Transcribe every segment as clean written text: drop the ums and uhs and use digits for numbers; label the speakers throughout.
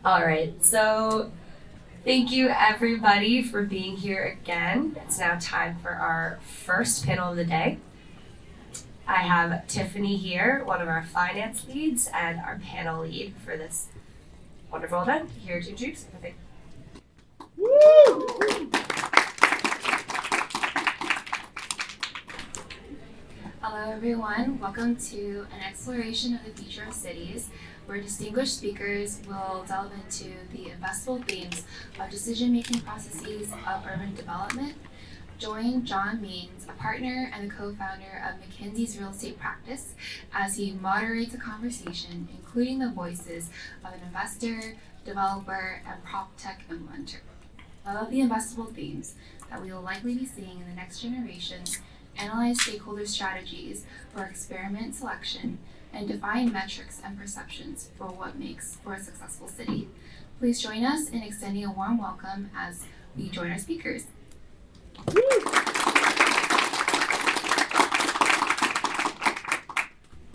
Speaker 1: All right, so thank you everybody for being here again. It's now time for our first panel of the day. I have Tiffany here, one of our finance leads and our panel lead for this wonderful event, here to introduce everything.
Speaker 2: Woo!
Speaker 3: Hello everyone, welcome to an exploration of the future of cities, where distinguished speakers will delve into the investable themes of decision-making processes of urban development. Join John Means, a partner and the co-founder of McKinsey's real estate practice, as he moderates a conversation including the voices of an investor, developer, and prop tech implementer. Of the investable themes that we will likely be seeing in the next generation, analyze stakeholder strategies for experiment selection, and define metrics and perceptions for what makes for a successful city. Please join us in extending a warm welcome as we join our speakers.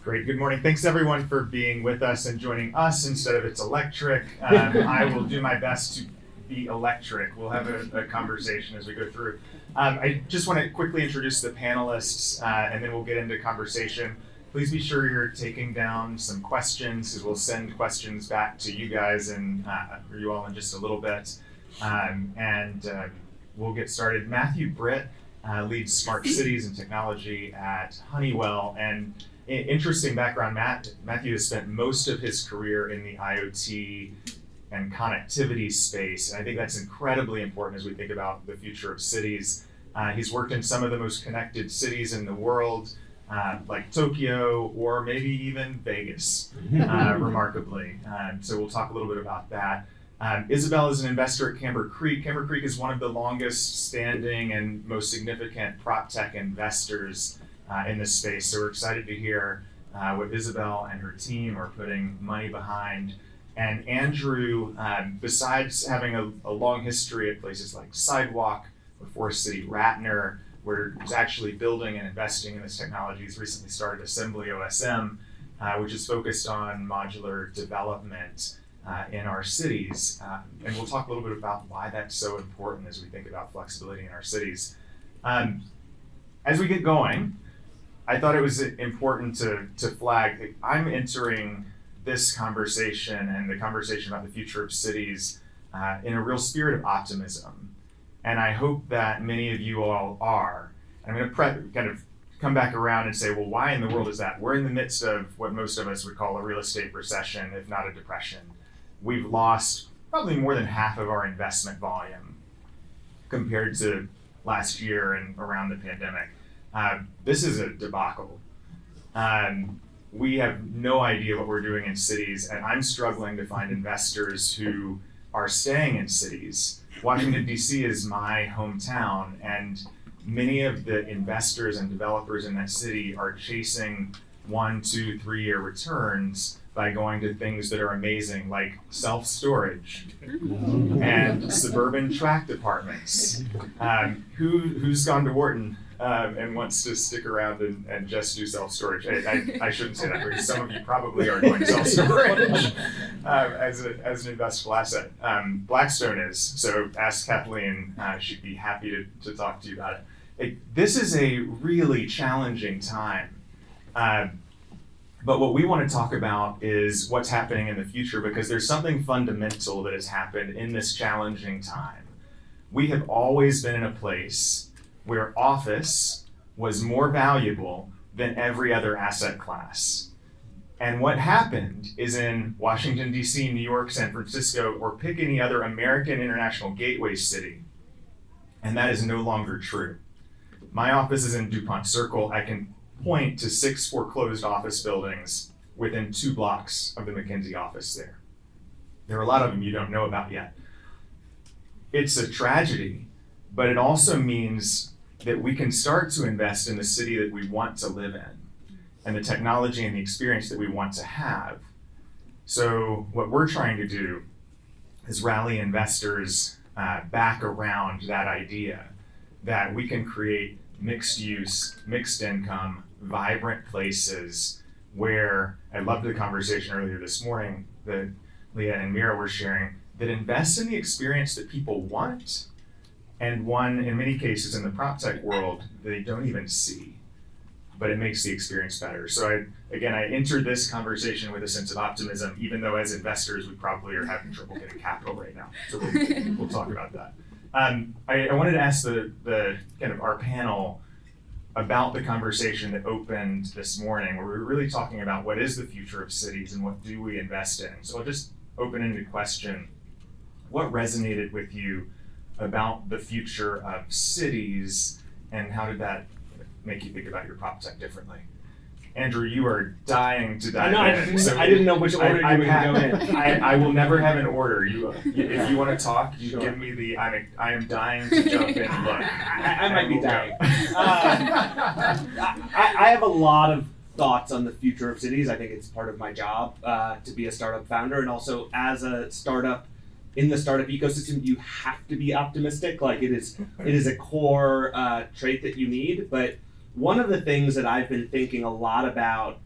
Speaker 2: Great, good morning. Thanks everyone for being with us and joining us instead of It's Electric. I will do my best to be electric. We'll have a conversation as we go through. I just want to quickly introduce the panelists and then we'll get into conversation. Please be sure you're taking down some questions, because we'll send questions back to you guys and for you all in just a little bit. We'll get started. Britt leads smart cities and technology at Honeywell. And interesting background, Matthew has spent most of his career in the IoT and connectivity space. And I think that's incredibly important as we think about the future of cities. He's worked in some of the most connected cities in the world, like Tokyo or maybe even Vegas, remarkably. So we'll talk a little bit about that. Isabelle is an investor at Camber Creek. Camber Creek is one of the longest standing and most significant prop tech investors in this space. So we're excited to hear what Isabelle and her team are putting money behind. And Andrew, besides having a long history at places like Sidewalk, before City Ratner, where he's actually building and investing in this technology, he's recently started Assembly OSM, which is focused on modular development in our cities. And we'll talk a little bit about why that's so important as we think about flexibility in our cities. As we get going, I thought it was important to flag that I'm entering this conversation and the conversation about the future of cities in a real spirit of optimism. And I hope that many of you all are. I'm going to kind of come back around and say, well, why in the world is that? We're in the midst of what most of us would call a real estate recession, if not a depression. We've lost probably more than half of our investment volume compared to last year and around the pandemic. This is a debacle. We have no idea what we're doing in cities, and I'm struggling to find investors who are staying in cities. Washington, D.C. is my hometown, and many of the investors and developers in that city are chasing 1, 2, 3 year returns by going to things that are amazing, like self-storage and suburban tract apartments. Who's gone to Wharton and wants to stick around and just do self-storage? I shouldn't say that, because some of you probably are doing self-storage as an investable asset. Blackstone is, so ask Kathleen, she'd be happy to talk to you about it. This is a really challenging time. But what we want to talk about is what's happening in the future, because there's something fundamental that has happened in this challenging time. We have always been in a place where office was more valuable than every other asset class. And what happened is in Washington, D.C., New York, San Francisco, or pick any other American international gateway city, and that is no longer true. My office is in DuPont Circle. I can point to 6 foreclosed office buildings within 2 blocks of the McKinsey office there. There are a lot of them you don't know about yet. It's a tragedy, but it also means that we can start to invest in the city that we want to live in and the technology and the experience that we want to have. So what we're trying to do is rally investors back around that idea that we can create mixed use, mixed income, vibrant places where, I loved the conversation earlier this morning, that Leah and Mira were sharing, that invests in the experience that people want, and one, in many cases in the prop tech world, they don't even see, but it makes the experience better. So I entered this conversation with a sense of optimism, even though as investors, we probably are having trouble getting capital right now. So we'll talk about that. I wanted to ask the kind of our panel about the conversation that opened this morning, where we were really talking about what is the future of cities and what do we invest in. So I'll just open-ended question. What resonated with you about the future of cities, and how did that make you think about your prop tech differently? Andrew, you are dying to dive in.
Speaker 4: I didn't know which order you were going to go in.
Speaker 2: I will never have an order. If you want to talk, you give me the I am dying to jump in. Look,
Speaker 4: I might be dying. I have a lot of thoughts on the future of cities. I think it's part of my job to be a startup founder, and also as a startup in the startup ecosystem, you have to be optimistic. Like it is a core trait that you need. But one of the things that I've been thinking a lot about,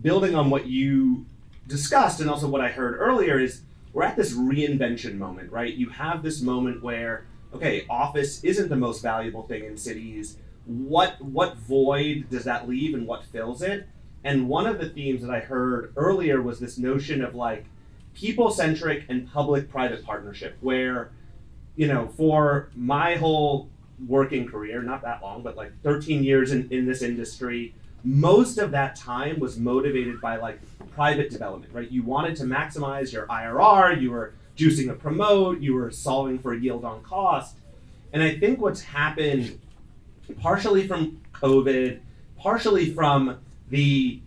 Speaker 4: building on what you discussed and also what I heard earlier, is we're at this reinvention moment, right? You have this moment where, okay, office isn't the most valuable thing in cities. What void does that leave and what fills it? And one of the themes that I heard earlier was this notion of like people-centric and public-private partnership, where, for my whole working career, not that long, but like 13 years in this industry, most of that time was motivated by like private development, right? You wanted to maximize your IRR, you were juicing a promote, you were solving for yield on cost. And I think what's happened, partially from COVID, partially from the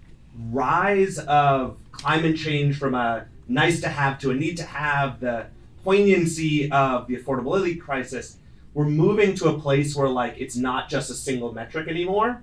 Speaker 4: rise of climate change from a nice to have to a need to have, the poignancy of the affordability crisis, we're moving to a place where like it's not just a single metric anymore.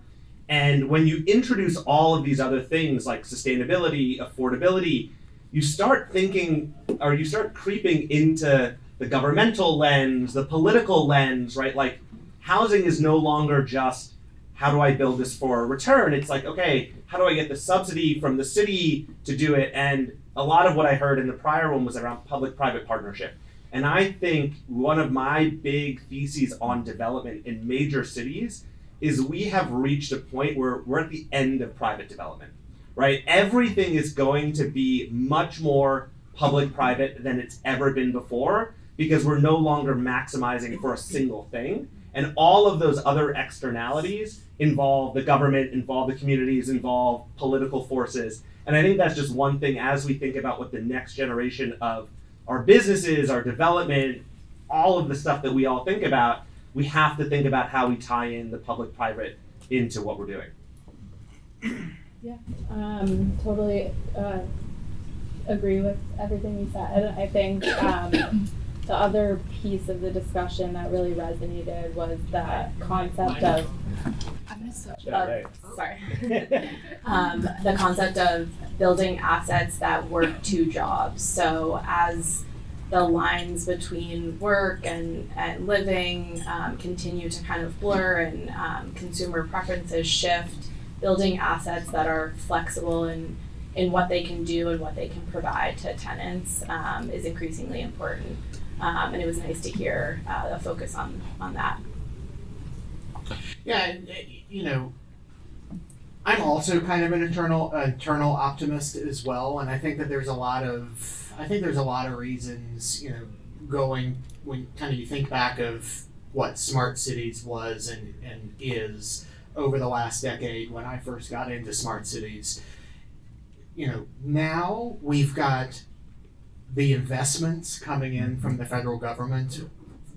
Speaker 4: And when you introduce all of these other things like sustainability, affordability, you start thinking, or you start creeping into the governmental lens, the political lens, right? Like housing is no longer just how do I build this for a return? It's like, okay, how do I get the subsidy from the city to do it? And a lot of what I heard in the prior one was around public-private partnership. And I think one of my big theses on development in major cities is we have reached a point where we're at the end of private development, right? Everything is going to be much more public-private than it's ever been before, because we're no longer maximizing for a single thing. And all of those other externalities involve the government, involve the communities, involve political forces. And I think that's just one thing as we think about what the next generation of our businesses, our development, all of the stuff that we all think about, we have to think about how we tie in the public-private into what we're doing.
Speaker 5: Yeah, totally agree with everything you said. I think the other piece of the discussion that really resonated was the concept of the concept of building assets that work two jobs. So as the lines between work and living continue to kind of blur and consumer preferences shift, building assets that are flexible in what they can do and what they can provide to tenants is increasingly important. And it was nice to hear a focus on that.
Speaker 6: Yeah, I'm also kind of an eternal optimist as well, and I think that there's a lot of reasons, going when kind of you think back of what smart cities was and is over the last decade when I first got into smart cities. Now we've got the investments coming in from the federal government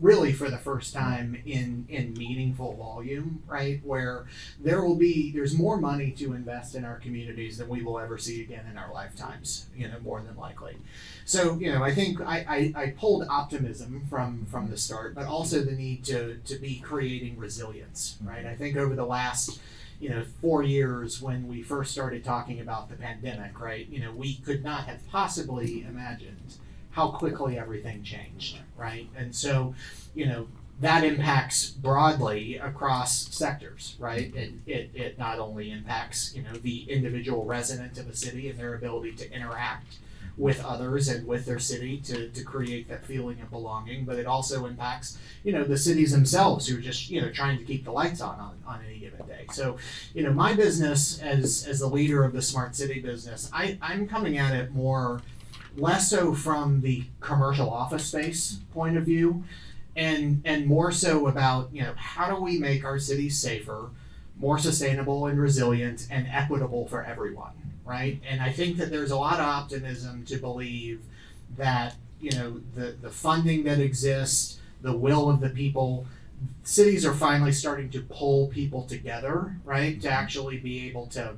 Speaker 6: really for the first time in meaningful volume, right? Where there's more money to invest in our communities than we will ever see again in our lifetimes, more than likely. So, I think I pulled optimism from the start, but also the need to be creating resilience, right? I think over the last 4 years when we first started talking about the pandemic, right? We could not have possibly imagined how quickly everything changed, right? And so, that impacts broadly across sectors, right? It not only impacts, the individual resident of a city and their ability to interact with others and with their city to create that feeling of belonging, but it also impacts, the cities themselves who are just, trying to keep the lights on any given day. So, my business as the leader of the smart city business, I'm coming at it less so from the commercial office space point of view, and more so about, how do we make our cities safer, more sustainable and resilient and equitable for everyone, right? And I think that there's a lot of optimism to believe that, the funding that exists, the will of the people, cities are finally starting to pull people together, right? To actually be able to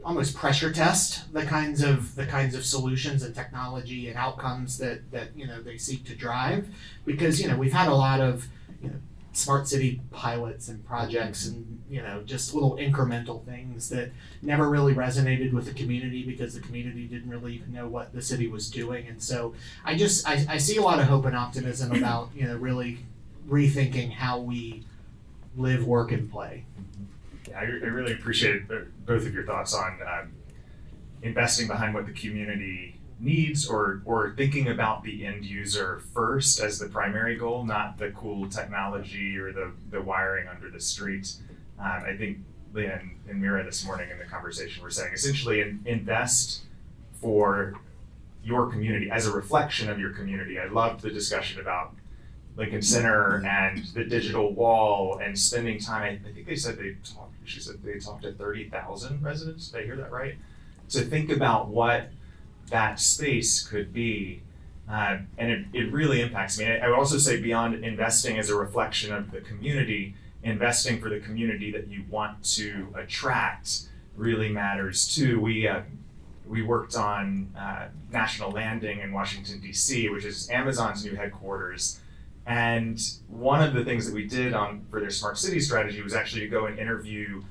Speaker 6: almost pressure test the kinds of solutions and technology and outcomes that they seek to drive, because we've had a lot of smart city pilots and projects and just little incremental things that never really resonated with the community because the community didn't really even know what the city was doing. And so I see a lot of hope and optimism about really rethinking how we live, work, and play.
Speaker 2: I really appreciate both of your thoughts on investing behind what the community needs, or thinking about the end user first as the primary goal, not the cool technology or the wiring under the street. I think Leah and Mira this morning in the conversation were saying essentially invest for your community as a reflection of your community. I loved the discussion about Lincoln Center and the digital wall and spending time. I think she said they talked to 30,000 residents. Did I hear that right? To think about what that space could be. And it really impacts me. I would also say beyond investing as a reflection of the community, investing for the community that you want to attract really matters too. We worked on National Landing in Washington, D.C., which is Amazon's new headquarters. And one of the things that we did for their smart city strategy was actually to go and interview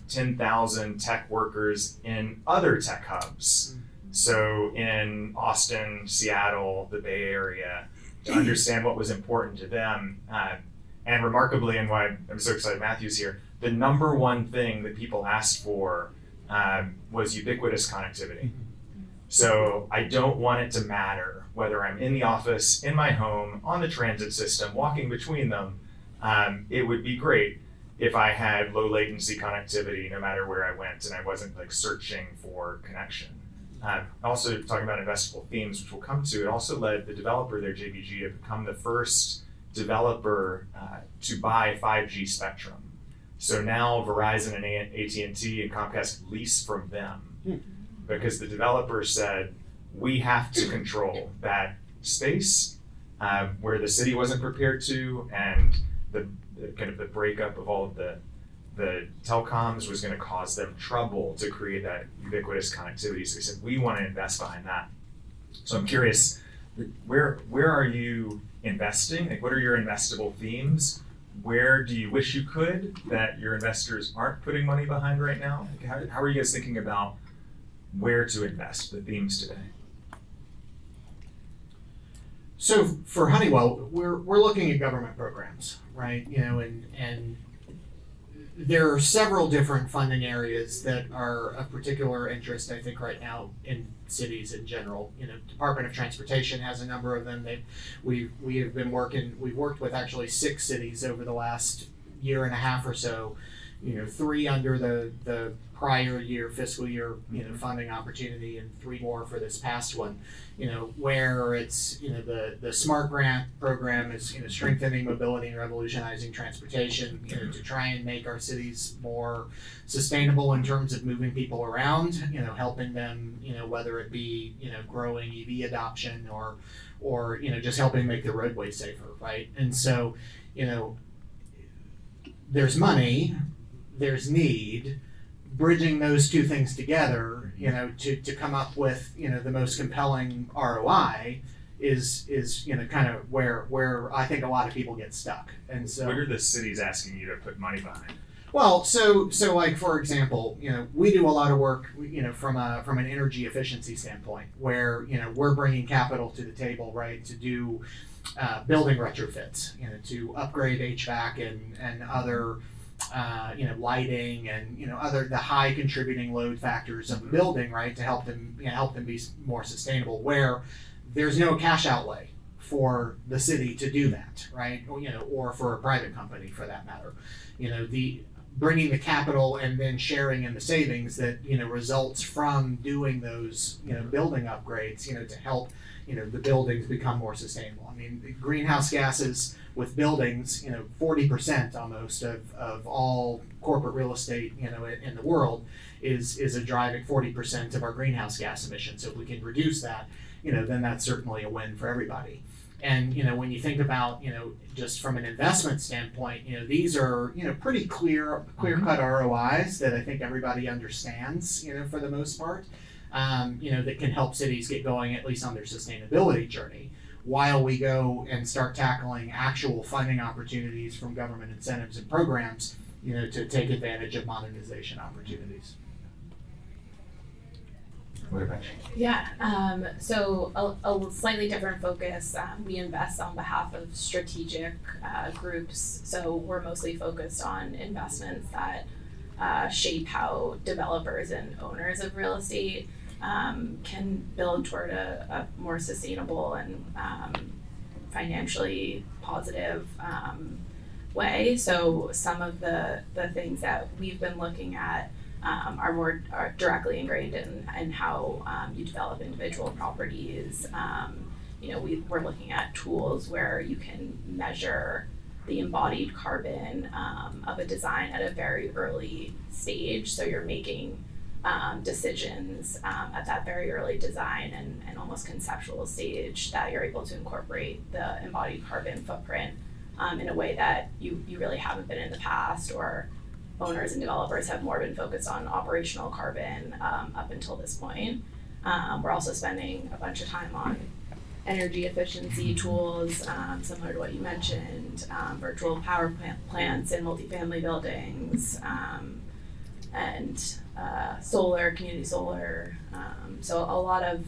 Speaker 2: 10,000 tech workers in other tech hubs. So in Austin, Seattle, the Bay Area, to understand what was important to them. And remarkably, and why I'm so excited Matthew's here, the number one thing that people asked for was ubiquitous connectivity. So I don't want it to matter whether I'm in the office, in my home, on the transit system, walking between them. It would be great if I had low latency connectivity no matter where I went and I wasn't searching for connection. Also talking about investable themes, which we'll come to, it also led the developer there, JBG, to become the first developer to buy 5G spectrum. So now Verizon and AT&T and Comcast lease from them because the developer said, we have to control that space where the city wasn't prepared to, and the kind of the breakup of all of the telecoms was going to cause them trouble to create that ubiquitous connectivity. So they said, we want to invest behind that. So I'm curious, where are you investing? What are your investable themes? Where do you wish you could that your investors aren't putting money behind right now? How are you guys thinking about where to invest, the themes today?
Speaker 6: So for Honeywell, we're looking at government programs, right? And there are several different funding areas that are of particular interest, I think, right now in cities in general. Department of Transportation has a number of them. We've worked with actually 6 cities over the last year and a half or so. 3 under the prior year, fiscal year, funding opportunity, and 3 more for this past one. Where it's, the SMART grant program is, strengthening mobility and revolutionizing transportation, to try and make our cities more sustainable in terms of moving people around, helping them, whether it be, growing EV adoption or just helping make the roadway safer, right? And so, there's money, there's need. Bridging those two things together, to come up with, the most compelling ROI is kind of where I think a lot of people get stuck. And so,
Speaker 2: what are the cities asking you to put money behind?
Speaker 6: Well, so like for example, we do a lot of work, from an energy efficiency standpoint, where we're bringing capital to the table, right, to do building retrofits, to upgrade HVAC and other, lighting and other the high contributing load factors of the building, right, to help them be more sustainable. Where there's no cash outlay for the city to do that, right, or for a private company for that matter, the bringing the capital and then sharing in the savings that results from doing those building upgrades to help the buildings become more sustainable. I mean, the greenhouse gases with buildings, 40% almost of all corporate real estate in the world is a driving 40% of our greenhouse gas emissions. So if we can reduce that, then that's certainly a win for everybody. And when you think about just from an investment standpoint, these are pretty clear cut ROIs that I think everybody understands for the most part, that can help cities get going at least on their sustainability journey, while we go and start tackling actual funding opportunities from government incentives and programs to take advantage of modernization opportunities.
Speaker 2: What about you?
Speaker 5: Yeah, so a slightly different focus. We invest on behalf of strategic groups, so we're mostly focused on investments that shape how developers and owners of real estate can build toward a more sustainable and financially positive way. So some of the things that we've been looking at are directly ingrained in how you develop individual properties. We're looking at tools where you can measure the embodied carbon of a design at a very early stage. So you're making decisions at that very early design and almost conceptual stage that you're able to incorporate the embodied carbon footprint in a way that you really haven't been in the past, or owners and developers have more been focused on operational carbon up until this point. We're also spending a bunch of time on energy efficiency tools, similar to what you mentioned, virtual power plants in multifamily buildings, and solar, community solar. So a lot of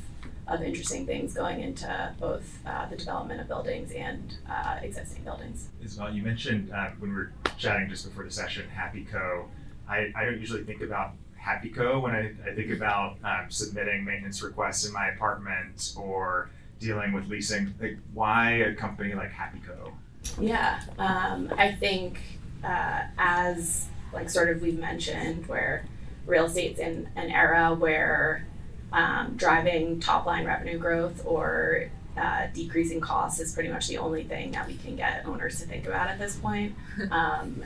Speaker 5: interesting things going into both the development of buildings and existing buildings.
Speaker 2: Isabelle, you mentioned when we were chatting just before the session, Happy Co. I don't usually think about Happy Co. when I think about submitting maintenance requests in my apartment or dealing with leasing. Like, why a company like Happy Co?
Speaker 5: Yeah, I think as like sort of we've mentioned, where real estate's in an era where driving top line revenue growth or decreasing costs is pretty much the only thing that we can get owners to think about at this point.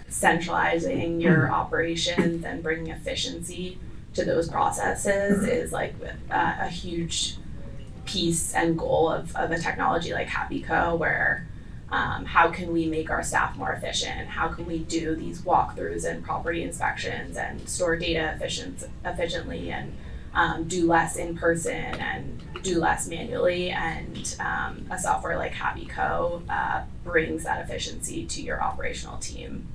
Speaker 5: Centralizing your operations and bringing efficiency to those processes is like a huge piece and goal of a technology like Happy Co, where how can we make our staff more efficient? How can we do these walkthroughs and property inspections and store data efficiently and do less in person and do less manually? And a software like Happy Co brings that efficiency to your operational team.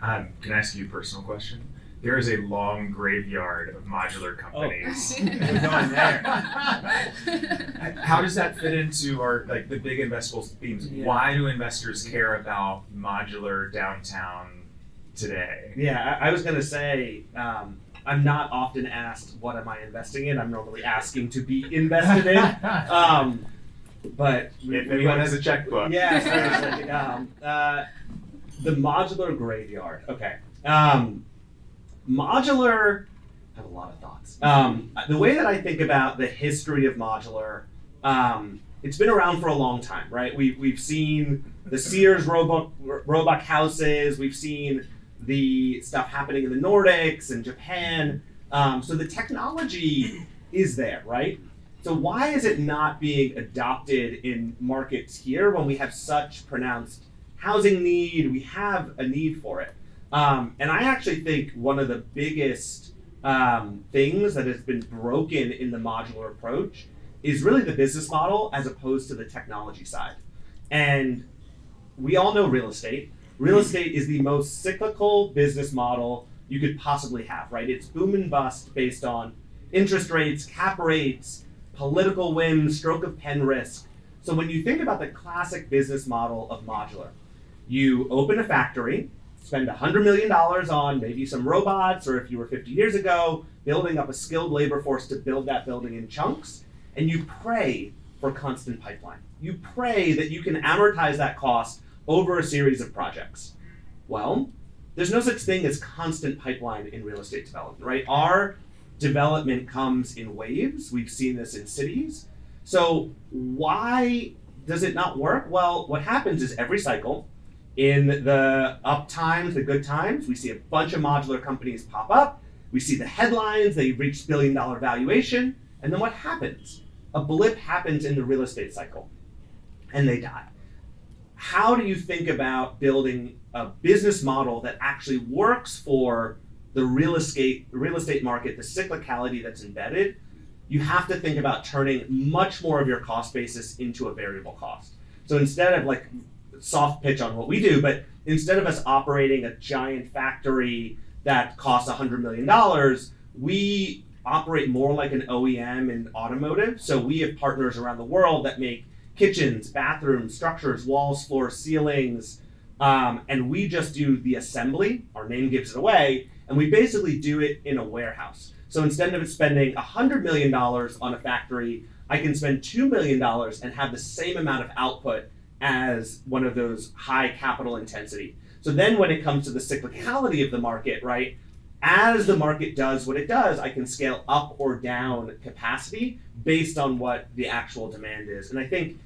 Speaker 2: Can I ask you a personal question? There is a long graveyard of modular companies.
Speaker 4: We're going there.
Speaker 2: How does that fit into our the big investable themes?
Speaker 4: Yeah.
Speaker 2: Why do investors care about modular downtown today?
Speaker 4: Yeah, I was gonna say, I'm not often asked what am I investing in. I'm normally asking to be invested in. But
Speaker 2: If anyone has a checkbook.
Speaker 4: Yeah, seriously. The modular graveyard. Okay. Modular, I have a lot of thoughts. The way that I think about the history of modular, it's been around for a long time, right? We've seen the Sears Roebuck houses, we've seen the stuff happening in the Nordics and Japan. So the technology is there, right? So why is it not being adopted in markets here when we have such pronounced housing need? We have a need for it. And I actually think one of the biggest things that has been broken in the modular approach is really the business model as opposed to the technology side. And we all know real estate. Real estate is the most cyclical business model you could possibly have, right? It's boom and bust based on interest rates, cap rates, political whims, stroke of pen risk. So when you think about the classic business model of modular, you open a factory, spend $100 million on maybe some robots, or if you were 50 years ago, building up a skilled labor force to build that building in chunks, and you pray for constant pipeline. You pray that you can amortize that cost over a series of projects. Well, there's no such thing as constant pipeline in real estate development, right? Our development comes in waves. We've seen this in cities. So why does it not work? Well, what happens is every cycle, in the up times, the good times, we see a bunch of modular companies pop up. We see the headlines, they reach billion-dollar valuation, and then what happens? A blip happens in the real estate cycle, and they die. How do you think about building a business model that actually works for the real estate market, the cyclicality that's embedded? You have to think about turning much more of your cost basis into a variable cost. So instead of like soft pitch on what we do, but instead of us operating a giant factory that costs $100 million, we operate more like an OEM in automotive. So we have partners around the world that make kitchens, bathrooms, structures, walls, floors, ceilings, and we just do the assembly. Our name gives it away, and we basically do it in a warehouse. So instead of spending $100 million on a factory, I can spend $2 million and have the same amount of output as one of those high capital intensity. So then when it comes to the cyclicality of the market, right, as the market does what it does, I can scale up or down capacity based on what the actual demand is. And I think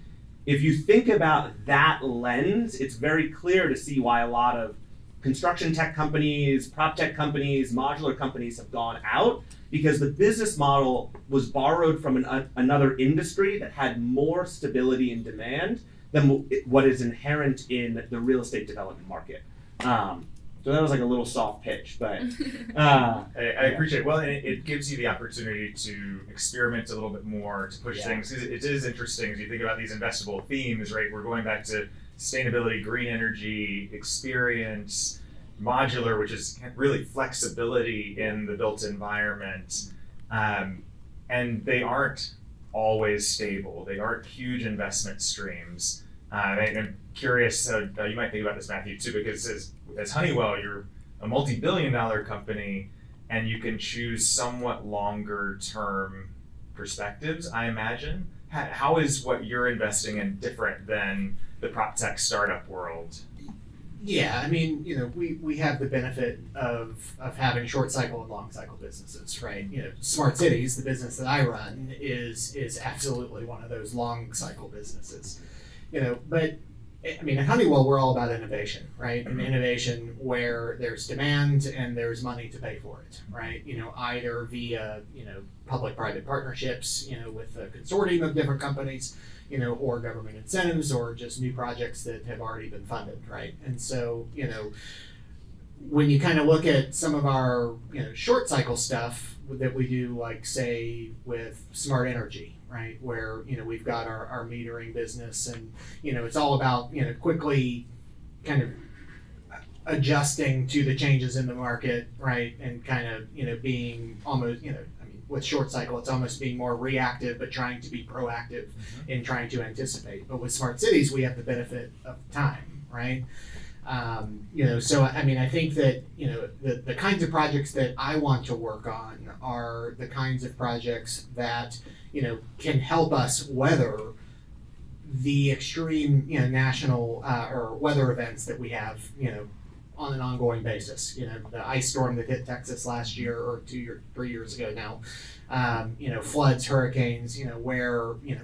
Speaker 4: if you think about that lens, it's very clear to see why a lot of construction tech companies, prop tech companies, modular companies have gone out, because the business model was borrowed from another industry that had more stability and demand than what is inherent in the real estate development market. So that was like a little soft pitch, but
Speaker 2: I appreciate it. Well, and it gives you the opportunity to experiment a little bit more, to push things. It is interesting as you think about these investable themes, right? We're going back to sustainability, green energy, experience, modular, which is really flexibility in the built environment. And they aren't always stable. They aren't huge investment streams. I'm curious, so you might think about this, Matthew, too, because as Honeywell, you're a multi-billion-dollar company, and you can choose somewhat longer-term perspectives, I imagine. How is what you're investing in different than the prop tech startup world?
Speaker 6: Yeah, I mean, you know, we have the benefit of having short cycle and long cycle businesses, right? You know, Smart Cities, the business that I run, is absolutely one of those long cycle businesses. You know, but I mean, at Honeywell, we're all about innovation, right? And innovation where there's demand and there's money to pay for it, right? You know, either via, you know, public-private partnerships, you know, with a consortium of different companies, you know, or government incentives, or just new projects that have already been funded, right? And so, you know, when you kind of look at some of our, you know, short cycle stuff that we do, like say with smart energy, right, where, you know, we've got our metering business, and, you know, it's all about, you know, quickly kind of adjusting to the changes in the market, right, and kind of, you know, being almost, you know, I mean, with short cycle, it's almost being more reactive, but trying to be proactive in trying to anticipate. But with Smart Cities, we have the benefit of time, right? You know, so I mean, I think that, you know, the kinds of projects that I want to work on are the kinds of projects that, you know, can help us weather the extreme, you know, national or weather events that we have, you know, on an ongoing basis. You know, the ice storm that hit Texas last year, or 2 or 3 years ago now, you know, floods, hurricanes, you know, where, you know,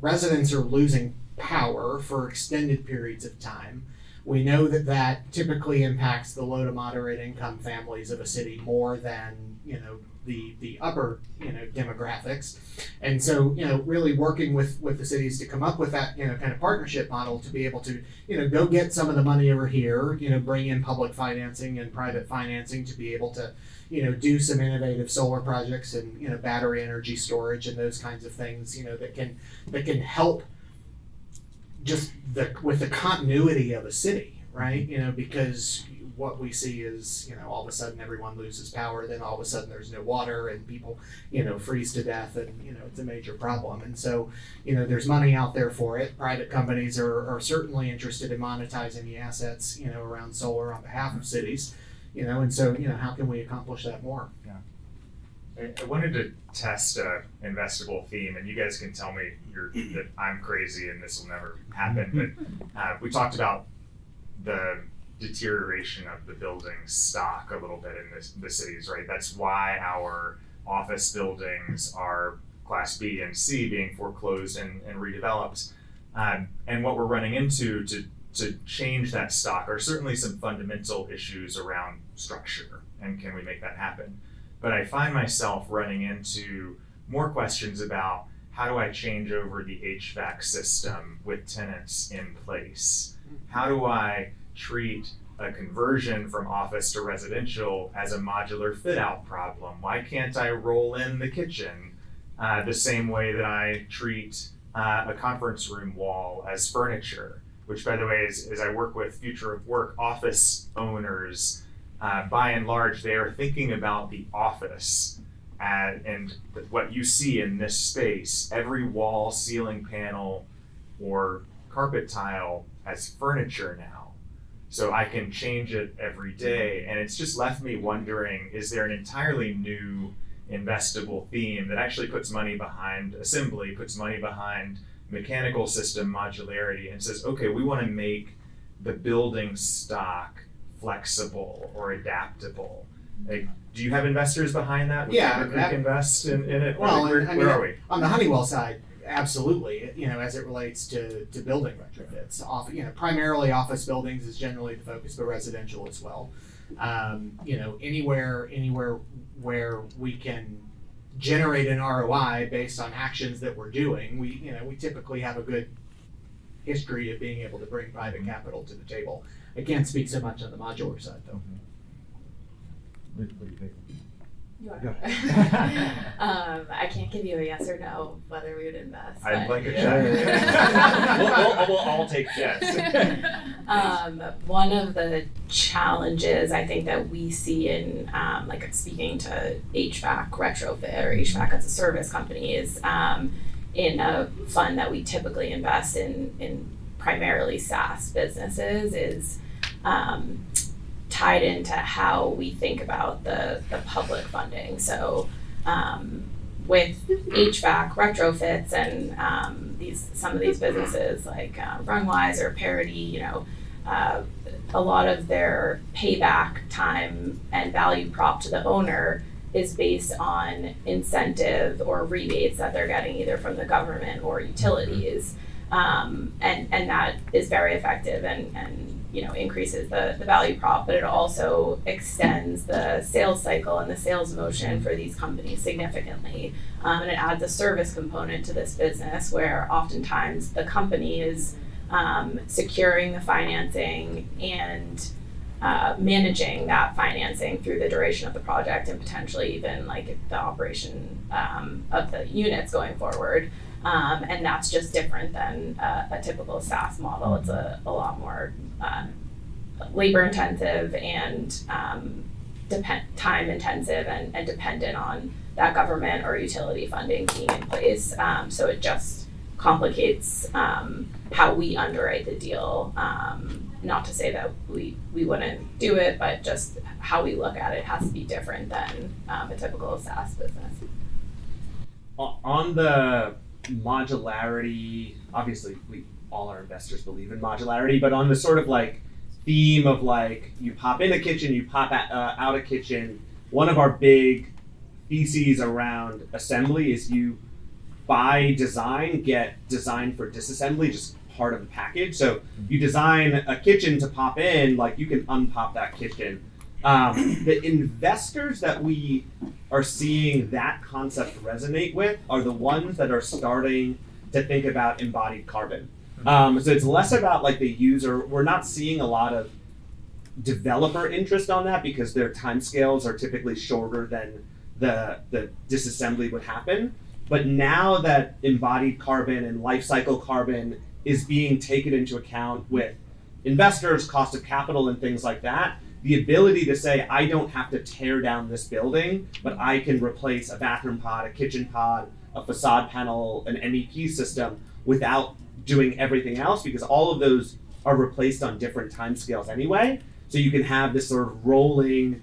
Speaker 6: residents are losing power for extended periods of time. We know that that typically impacts the low to moderate income families of a city more than, you know, the upper, you know, demographics. And so, you know, really working with the cities to come up with that, you know, kind of partnership model to be able to, you know, go get some of the money over here, you know, bring in public financing and private financing to be able to, you know, do some innovative solar projects and, you know, battery energy storage and those kinds of things, you know, that can help just with the continuity of a city, right? Because what we see is, all of a sudden everyone loses power, then all of a sudden there's no water and people, freeze to death, and, it's a major problem. And so, there's money out there for it. Private companies are certainly interested in monetizing the assets, around solar on behalf of cities, and so, how can we accomplish that more?
Speaker 2: I wanted to test an investable theme, and you guys can tell me that I'm crazy and this will never happen, but we talked about the deterioration of the building stock a little bit in the cities, right? That's why our office buildings are Class B and C being foreclosed and redeveloped. And what we're running into to change that stock are certainly some fundamental issues around structure, and can we make that happen? But I find myself running into more questions about how do I change over the HVAC system with tenants in place? How do I treat a conversion from office to residential as a modular fit out problem? Why can't I roll in the kitchen the same way that I treat a conference room wall as furniture? Which, by the way, as I work with future of work office owners, by and large, they are thinking about the office and what you see in this space, every wall, ceiling panel, or carpet tile as furniture now. So I can change it every day. And it's just left me wondering, is there an entirely new investable theme that actually puts money behind assembly, puts money behind mechanical system modularity, and says, okay, we want to make the building stock flexible or adaptable? Like, do you have investors behind that? Would Creek invest in it?
Speaker 6: Well,
Speaker 2: where are we?
Speaker 6: On the Honeywell side, absolutely. As it relates to building retrofits, primarily office buildings is generally the focus, but residential as well. Anywhere where we can generate an ROI based on actions that we're doing, we typically have a good history of being able to bring private capital to the table. I can't speak so much on the modular side, though.
Speaker 2: What do you think?
Speaker 5: I can't give you a yes or no whether we would invest.
Speaker 2: I'd like a check.
Speaker 4: We'll all take yes.
Speaker 5: One of the challenges I think that we see in like speaking to HVAC retrofit or HVAC as a service company is in a fund that we typically invest in primarily SaaS businesses is tied into how we think about the public funding. So with HVAC retrofits and some of these businesses like Runwise or Parity, a lot of their payback time and value prop to the owner is based on incentive or rebates that they're getting either from the government or utilities. And that is very effective and increases the value prop, but it also extends the sales cycle and the sales motion for these companies significantly. And it adds a service component to this business where oftentimes the company is securing the financing and managing that financing through the duration of the project and potentially even like the operation of the units going forward. And that's just different than a typical SaaS model. It's a lot more labor intensive and time intensive and dependent on that government or utility funding being in place. So it just complicates how we underwrite the deal. Not to say that we wouldn't do it, but just how we look at it has to be different than a typical SaaS business.
Speaker 4: On the modularity, obviously all our investors believe in modularity, but on the sort of like theme of like you pop in a kitchen, you pop out a kitchen, one of our big theses around assembly is you by design get design for disassembly, just part of the package. So you design a kitchen to pop in, like you can unpop that kitchen. The investors that we are seeing that concept resonate with are the ones that are starting to think about embodied carbon. So it's less about like the user. We're not seeing a lot of developer interest on that because their timescales are typically shorter than the disassembly would happen. But now that embodied carbon and life cycle carbon is being taken into account with investors, cost of capital, and things like that, the ability to say, I don't have to tear down this building, but I can replace a bathroom pod, a kitchen pod, a facade panel, an MEP system without doing everything else, because all of those are replaced on different timescales anyway. So you can have this sort of rolling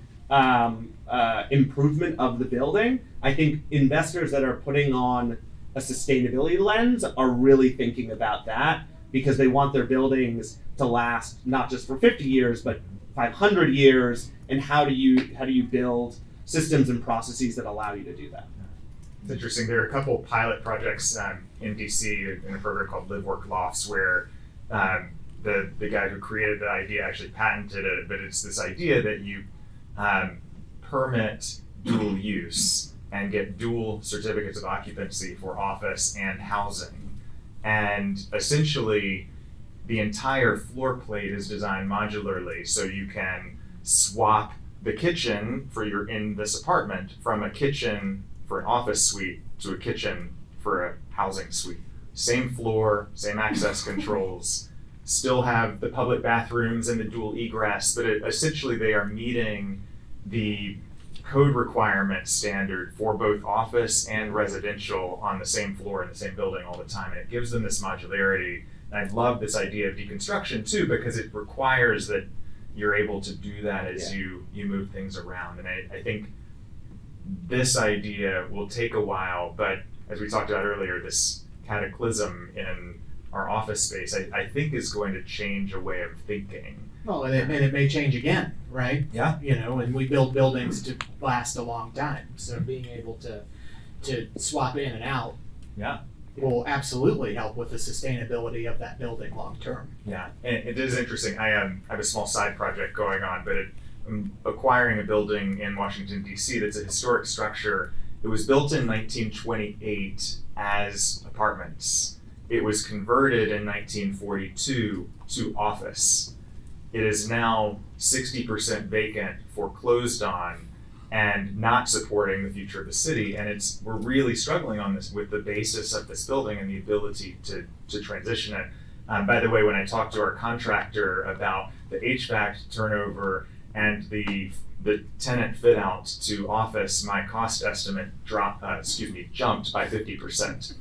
Speaker 4: improvement of the building. I think investors that are putting on a sustainability lens are really thinking about that, because they want their buildings to last not just for 50 years, but 500 years. And how do you build systems and processes that allow you to do that?
Speaker 2: It's interesting. There are a couple pilot projects in DC in a program called Live Work Lofts, where the guy who created the idea actually patented it, but it's this idea that you permit dual use and get dual certificates of occupancy for office and housing. And essentially, the entire floor plate is designed modularly, so you can swap the kitchen in this apartment from a kitchen for an office suite to a kitchen for a housing suite. Same floor, same access controls, still have the public bathrooms and the dual egress, but essentially they are meeting the code requirement standard for both office and residential on the same floor in the same building all the time. And it gives them this modularity. And I love this idea of deconstruction too, because it requires that you're able to do that as you move things around. And I think this idea will take a while, but as we talked about earlier, this cataclysm in our office space, I think is going to change a way of thinking.
Speaker 6: Well, and it may change again, right?
Speaker 2: Yeah.
Speaker 6: And we build buildings to last a long time. So being able to swap in and out will absolutely help with the sustainability of that building long term.
Speaker 2: Yeah, and it is interesting. I have a small side project going on, but I'm acquiring a building in Washington, D.C. that's a historic structure. It was built in 1928 as apartments. It was converted in 1942 to office. It is now 60% vacant, foreclosed on, and not supporting the future of the city. And we're really struggling on this with the basis of this building and the ability to transition it. By the way, when I talked to our contractor about the HVAC turnover and the tenant fit out to office, my cost estimate jumped by 50%.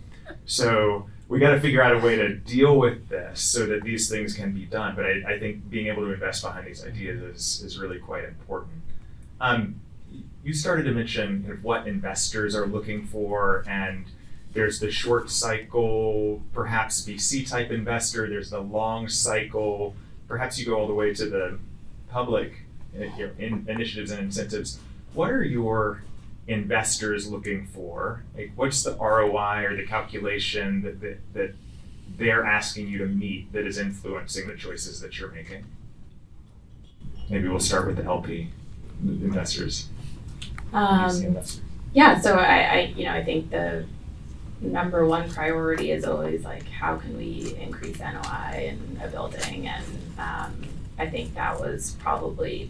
Speaker 2: So we got to figure out a way to deal with this so that these things can be done. But I think being able to invest behind these ideas is really quite important. You started to mention kind of what investors are looking for, and there's the short cycle, perhaps VC type investor. There's the long cycle. Perhaps you go all the way to the public initiatives and incentives. What are your investors looking for? Like, what's the ROI or the calculation that they're asking you to meet that is influencing the choices that you're making? Maybe we'll start with the LP investors.
Speaker 5: Yeah, so I think the number one priority is always like, how can we increase NOI in a building? And I think that was probably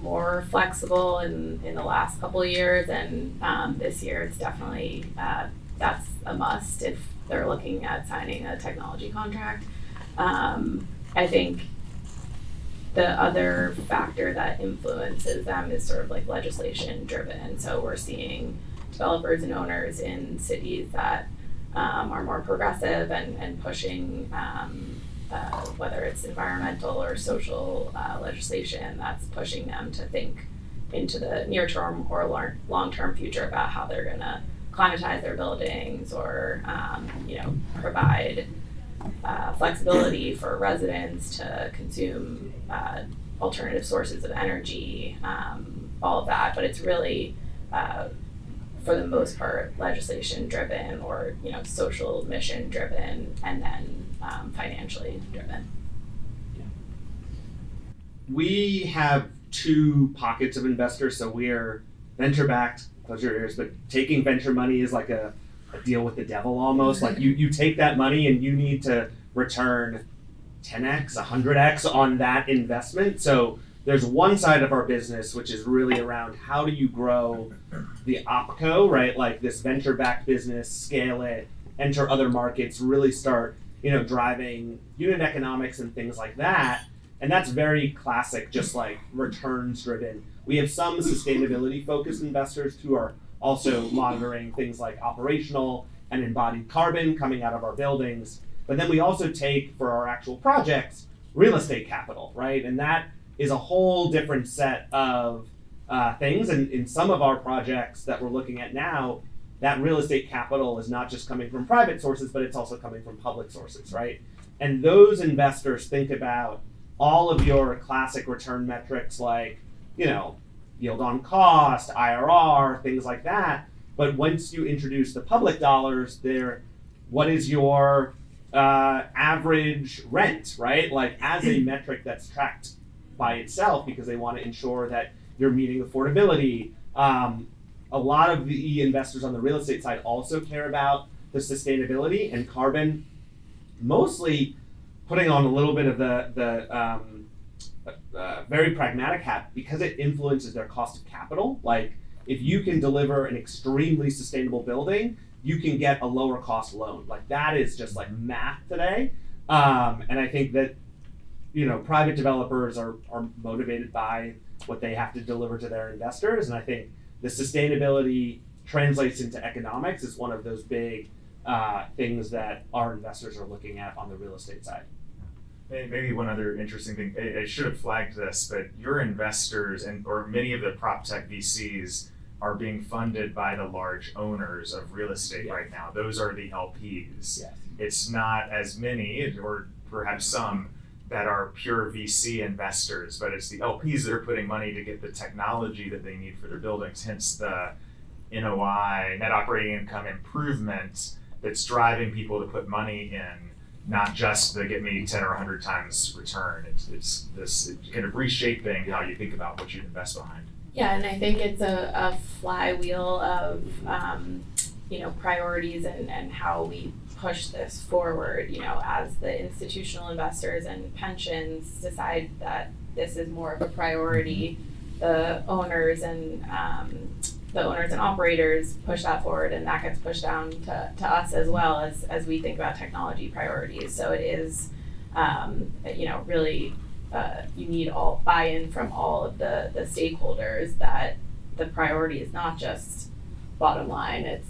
Speaker 5: more flexible in the last couple of years, and this year it's definitely that's a must if they're looking at signing a technology contract. I think the other factor that influences them is sort of like legislation driven. So we're seeing developers and owners in cities that are more progressive and pushing whether it's environmental or social legislation that's pushing them to think into the near term or long term future about how they're going to climatize their buildings or provide flexibility for residents to consume alternative sources of energy, all of that. But it's really for the most part legislation driven or social mission driven, and then financially driven.
Speaker 4: We have two pockets of investors. So we're venture backed, close your ears, but taking venture money is like a deal with the devil almost. Like you take that money and you need to return 10x, 100x on that investment. So there's one side of our business which is really around how do you grow the opco, right? Like this venture backed business, scale it, enter other markets, really start driving unit economics and things like that. And that's very classic, just like returns driven. We have some sustainability focused investors who are also monitoring things like operational and embodied carbon coming out of our buildings. But then we also take, for our actual projects, real estate capital, right? And that is a whole different set of things. And in some of our projects that we're looking at now, that real estate capital is not just coming from private sources, but it's also coming from public sources, right? And those investors think about all of your classic return metrics like, yield on cost, IRR, things like that. But once you introduce the public dollars, what is your average rent, right? Like as a metric that's tracked by itself because they want to ensure that you're meeting affordability. A lot of the investors on the real estate side also care about the sustainability and carbon, mostly putting on a little bit of the very pragmatic hat because it influences their cost of capital. Like if you can deliver an extremely sustainable building, you can get a lower cost loan. Like that is just like math today. And I think that, private developers are motivated by what they have to deliver to their investors. And I think the sustainability translates into economics is one of those big things that our investors are looking at on the real estate side.
Speaker 2: Maybe one other interesting thing, I should have flagged this, but your investors or many of the prop tech VCs are being funded by the large owners of real estate right now. Those are the LPs.
Speaker 4: Yes.
Speaker 2: It's not as many, or perhaps some, that are pure VC investors, but it's the LPs that are putting money to get the technology that they need for their buildings, hence the NOI, net operating income improvement that's driving people to put money in, not just the get me 10 or 100 times return. It's this kind of reshaping how you think about what you invest behind.
Speaker 5: Yeah, and I think it's a flywheel of priorities and how we push this forward. As the institutional investors and pensions decide that this is more of a priority, the owners and operators push that forward, and that gets pushed down to us as well as we think about technology priorities. So it is, really. You need all buy-in from all of the stakeholders that the priority is not just bottom line, it's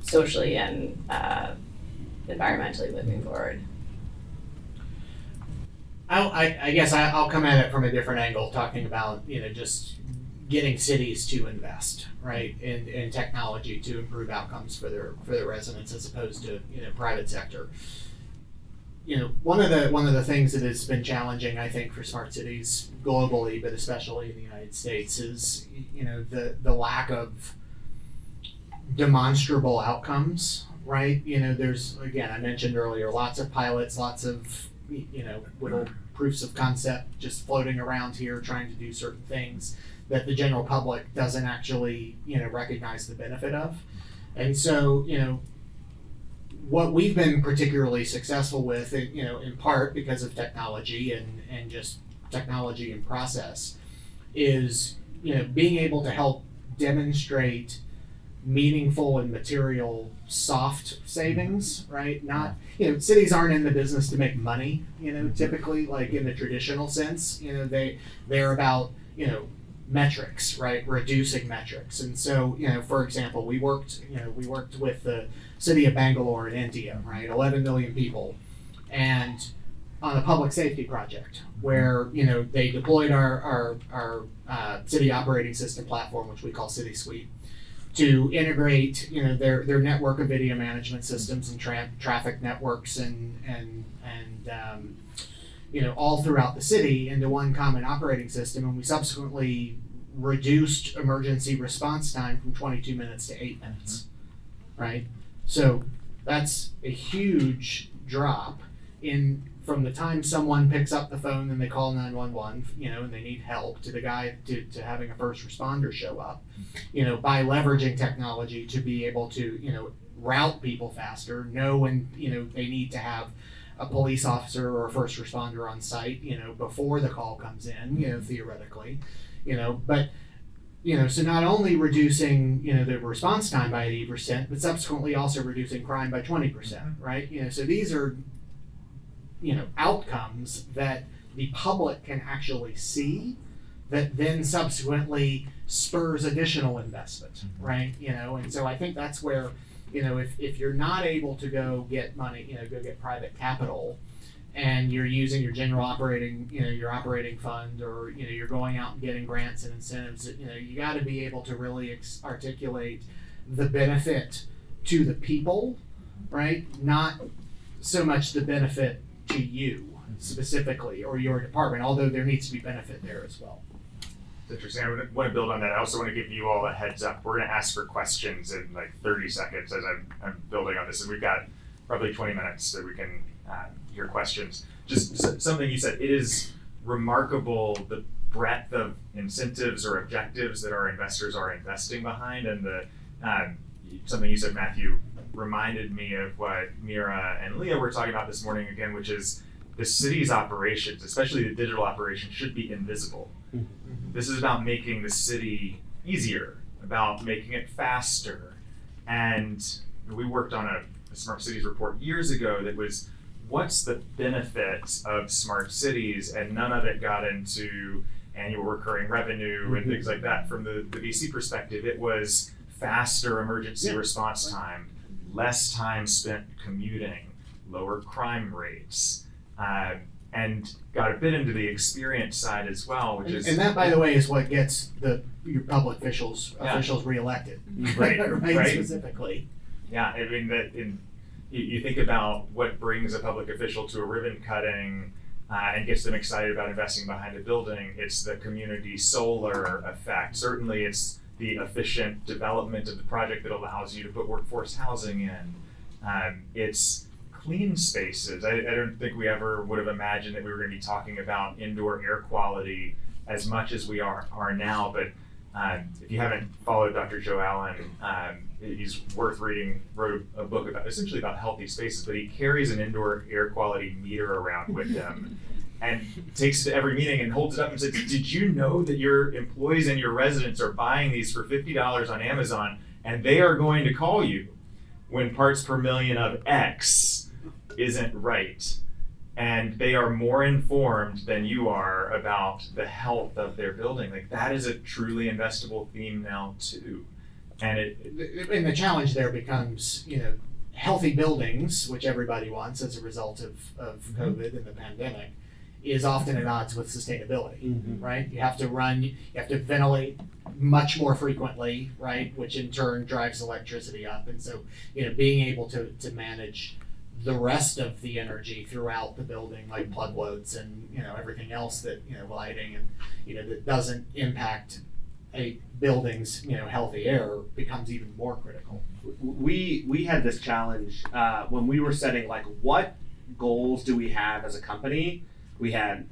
Speaker 5: socially and environmentally moving forward.
Speaker 6: I guess I'll come at it from a different angle, talking about just getting cities to invest, right, in technology to improve outcomes for their residents as opposed to private sector. One of the things that has been challenging, I think, for smart cities globally, but especially in the United States, is the lack of demonstrable outcomes, right? There's, again, I mentioned earlier, lots of pilots, lots of little proofs of concept just floating around here, trying to do certain things that the general public doesn't actually recognize the benefit of, and so what we've been particularly successful with, in part because of technology and just technology and process, is being able to help demonstrate meaningful and material soft savings, right? Not cities aren't in the business to make money, typically, like in the traditional sense. They're about metrics, right? Reducing metrics. And so, for example, we worked with the city of Bangalore and India, right? 11 million people, and on a public safety project where, they deployed our city operating system platform, which we call City Suite, to integrate, their network of video management systems and traffic networks and all throughout the city into one common operating system. And we subsequently reduced emergency response time from 22 minutes to 8 minutes, right? So that's a huge drop from the time someone picks up the phone and they call 911, and they need help, to the guy to having a first responder show up, by leveraging technology to be able to, route people faster, know when, they need to have a police officer or a first responder on site, before the call comes in, theoretically, but so not only reducing, the response time by 80%, but subsequently also reducing crime by 20%, right? So these are, outcomes that the public can actually see, that then subsequently spurs additional investment, right? And so I think that's where, if you're not able to go get money, go get private capital, and you're using your general operating, your operating fund, or you're going out and getting grants and incentives, you got to be able to really articulate the benefit to the people, right? Not so much the benefit to you specifically or your department, although there needs to be benefit there as well.
Speaker 2: It's interesting. I want to build on that. I also want to give you all a heads up. We're going to ask for questions in like 30 seconds as I'm building on this, and we've got probably 20 minutes that we can hear questions. Just something you said, it is remarkable the breadth of incentives or objectives that our investors are investing behind, and the something you said, Matthew, reminded me of what Mira and Leah were talking about this morning again, which is the city's operations, especially the digital operations, should be invisible. This is about making the city easier, about making it faster. And we worked on a Smart Cities report years ago that was, what's the benefit of smart cities? And none of it got into annual recurring revenue and things like that. From the VC perspective, it was faster emergency response time, less time spent commuting, lower crime rates, and got a bit into the experience side as well, which is,
Speaker 6: and that, by the way, is what gets your public officials reelected,
Speaker 2: right, right,
Speaker 6: specifically.
Speaker 2: Yeah, I mean you think about what brings a public official to a ribbon cutting and gets them excited about investing behind a building. It's the community solar effect. Certainly, it's the efficient development of the project that allows you to put workforce housing in. It's clean spaces. I don't think we ever would have imagined that we were going to be talking about indoor air quality as much as we are now. But if you haven't followed Dr. Joe Allen, he's worth reading. Wrote a book essentially about healthy spaces, but he carries an indoor air quality meter around with him and takes it to every meeting and holds it up and says, "Did you know that your employees and your residents are buying these for $50 on Amazon, and they are going to call you when parts per million of X isn't right, and they are more informed than you are about the health of their building." Like, that is a truly investable theme now too. And
Speaker 6: the challenge there becomes, healthy buildings, which everybody wants as a result of COVID and the pandemic, is often at odds with sustainability, right? You have to ventilate much more frequently, right? Which in turn drives electricity up. And so, being able to manage the rest of the energy throughout the building, like plug loads and, everything else that, lighting and, that doesn't impact a building's, healthy air, becomes even more critical.
Speaker 4: We had this challenge when we were setting, like, what goals do we have as a company? We had,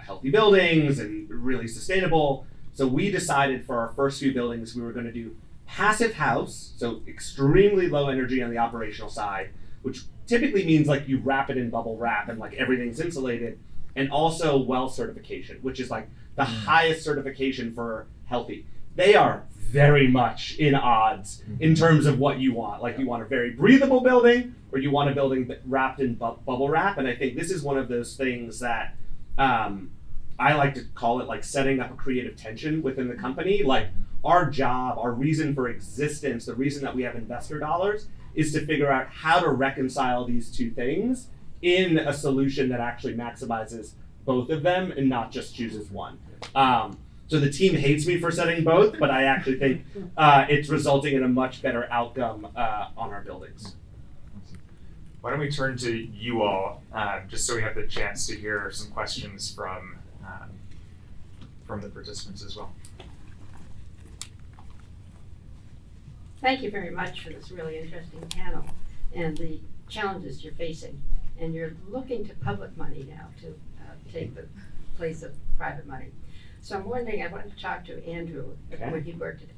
Speaker 4: healthy buildings and really sustainable. So we decided for our first few buildings, we were going to do passive house, so extremely low energy on the operational side, which typically means like you wrap it in bubble wrap and like everything's insulated, and also WELL certification, which is like the highest certification for healthy. They are very much in odds in terms of what you want. Like, you want a very breathable building, or you want a building wrapped in bubble wrap. And I think this is one of those things that I like to call it like setting up a creative tension within the company. Like, our job, our reason for existence, the reason that we have investor dollars is to figure out how to reconcile these two things in a solution that actually maximizes both of them and not just chooses one. So the team hates me for setting both, but I actually think it's resulting in a much better outcome on our buildings.
Speaker 2: Why don't we turn to you all, just so we have the chance to hear some questions from the participants as well.
Speaker 7: Thank you very much for this really interesting panel and the challenges you're facing. And you're looking to public money now to take the place of private money. So I'm wondering, I wanted to talk to Andrew when he worked at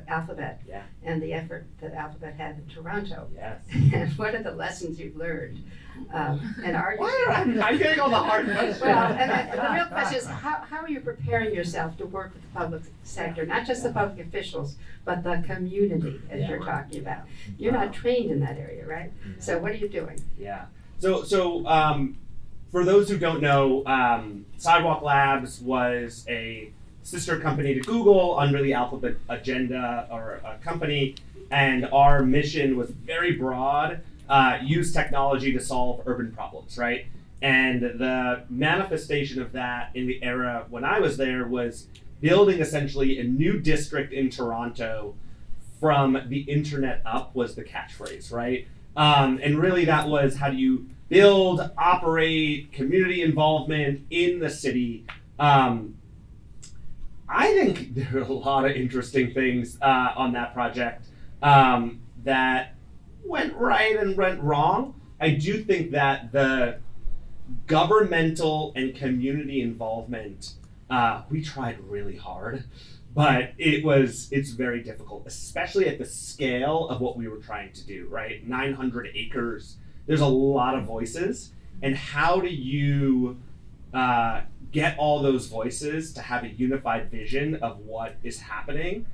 Speaker 7: Alphabet and the effort that Alphabet had in Toronto.
Speaker 4: Yes.
Speaker 7: And what are the lessons you've learned? And are you?
Speaker 4: I'm getting all the hard questions.
Speaker 7: Well, and the real question is, how are you preparing yourself to work with the public sector, not just the public officials, but the community, as you're talking about? You're not trained in that area, right? So what are you doing?
Speaker 4: Yeah. For those who don't know, Sidewalk Labs was a sister company to Google under the Alphabet Agenda or a company, and our mission was very broad, use technology to solve urban problems, right? And the manifestation of that in the era when I was there was building essentially a new district in Toronto from the internet up was the catchphrase, right? And really that was how do you build, operate, community involvement in the city. I think there are a lot of interesting things on that project that went right and went wrong. I do think that the governmental and community involvement, we tried really hard, but it's very difficult, especially at the scale of what we were trying to do, right? 900 acres. There's a lot of voices, and how do you get all those voices to have a unified vision of what is happening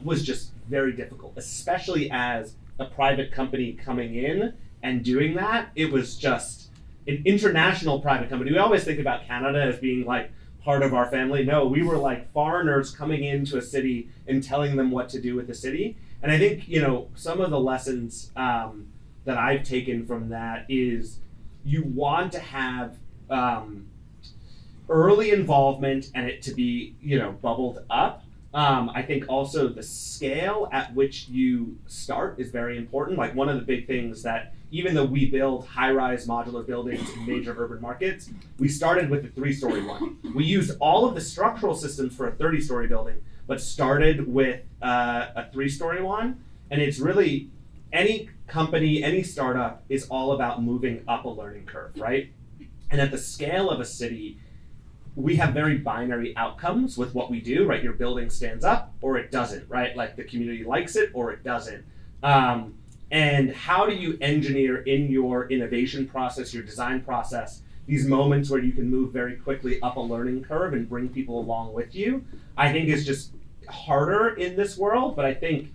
Speaker 4: was just very difficult, especially as a private company coming in and doing that. It was just an international private company. We always think about Canada as being like part of our family. No, we were like foreigners coming into a city and telling them what to do with the city. And I think, some of the lessons that I've taken from that is you want to have early involvement and it to be, bubbled up. I think also the scale at which you start is very important. Like one of the big things that even though we build high-rise modular buildings in major urban markets, we started with a 3-story one. We used all of the structural systems for a 30-story building, but started with a 3-story one. And it's really any company, any startup is all about moving up a learning curve, right? And at the scale of a city, we have very binary outcomes with what we do, right? Your building stands up or it doesn't, right? Like the community likes it or it doesn't. And how do you engineer in your innovation process, your design process, these moments where you can move very quickly up a learning curve and bring people along with you? I think is just harder in this world, but I think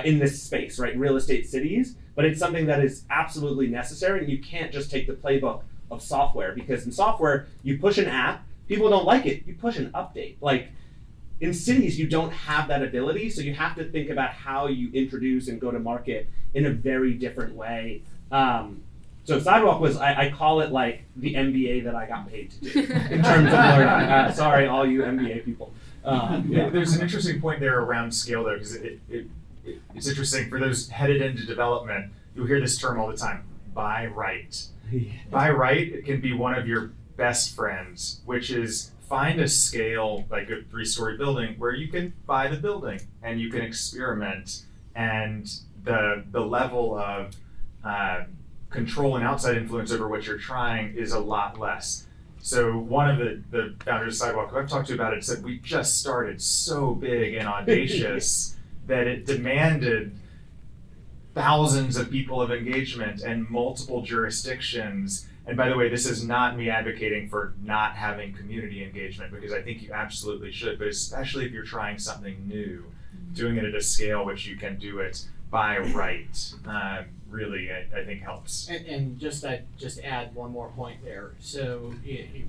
Speaker 4: in this space, right? Real estate cities, but it's something that is absolutely necessary. And you can't just take the playbook of software, because in software, you push an app, people don't like it, you push an update. Like in cities, you don't have that ability, so you have to think about how you introduce and go to market in a very different way. So Sidewalk was, I call it like the MBA that I got paid to do in terms of learning. Sorry, all you MBA people.
Speaker 2: Yeah. There's an interesting point there around scale though, because it's interesting for those headed into development. You'll hear this term all the time, buy right.
Speaker 4: Yeah.
Speaker 2: Buy right, it can be one of your best friends, which is find a scale like a 3-story building where you can buy the building and you can experiment, and the level of control and outside influence over what you're trying is a lot less. So one of the founders of Sidewalk who I've talked to about it said we just started so big and audacious that it demanded thousands of people of engagement and multiple jurisdictions. And by the way, this is not me advocating for not having community engagement, because I think you absolutely should, but especially if you're trying something new, doing it at a scale which you can do it by right, really, I think helps.
Speaker 6: And just add one more point there. So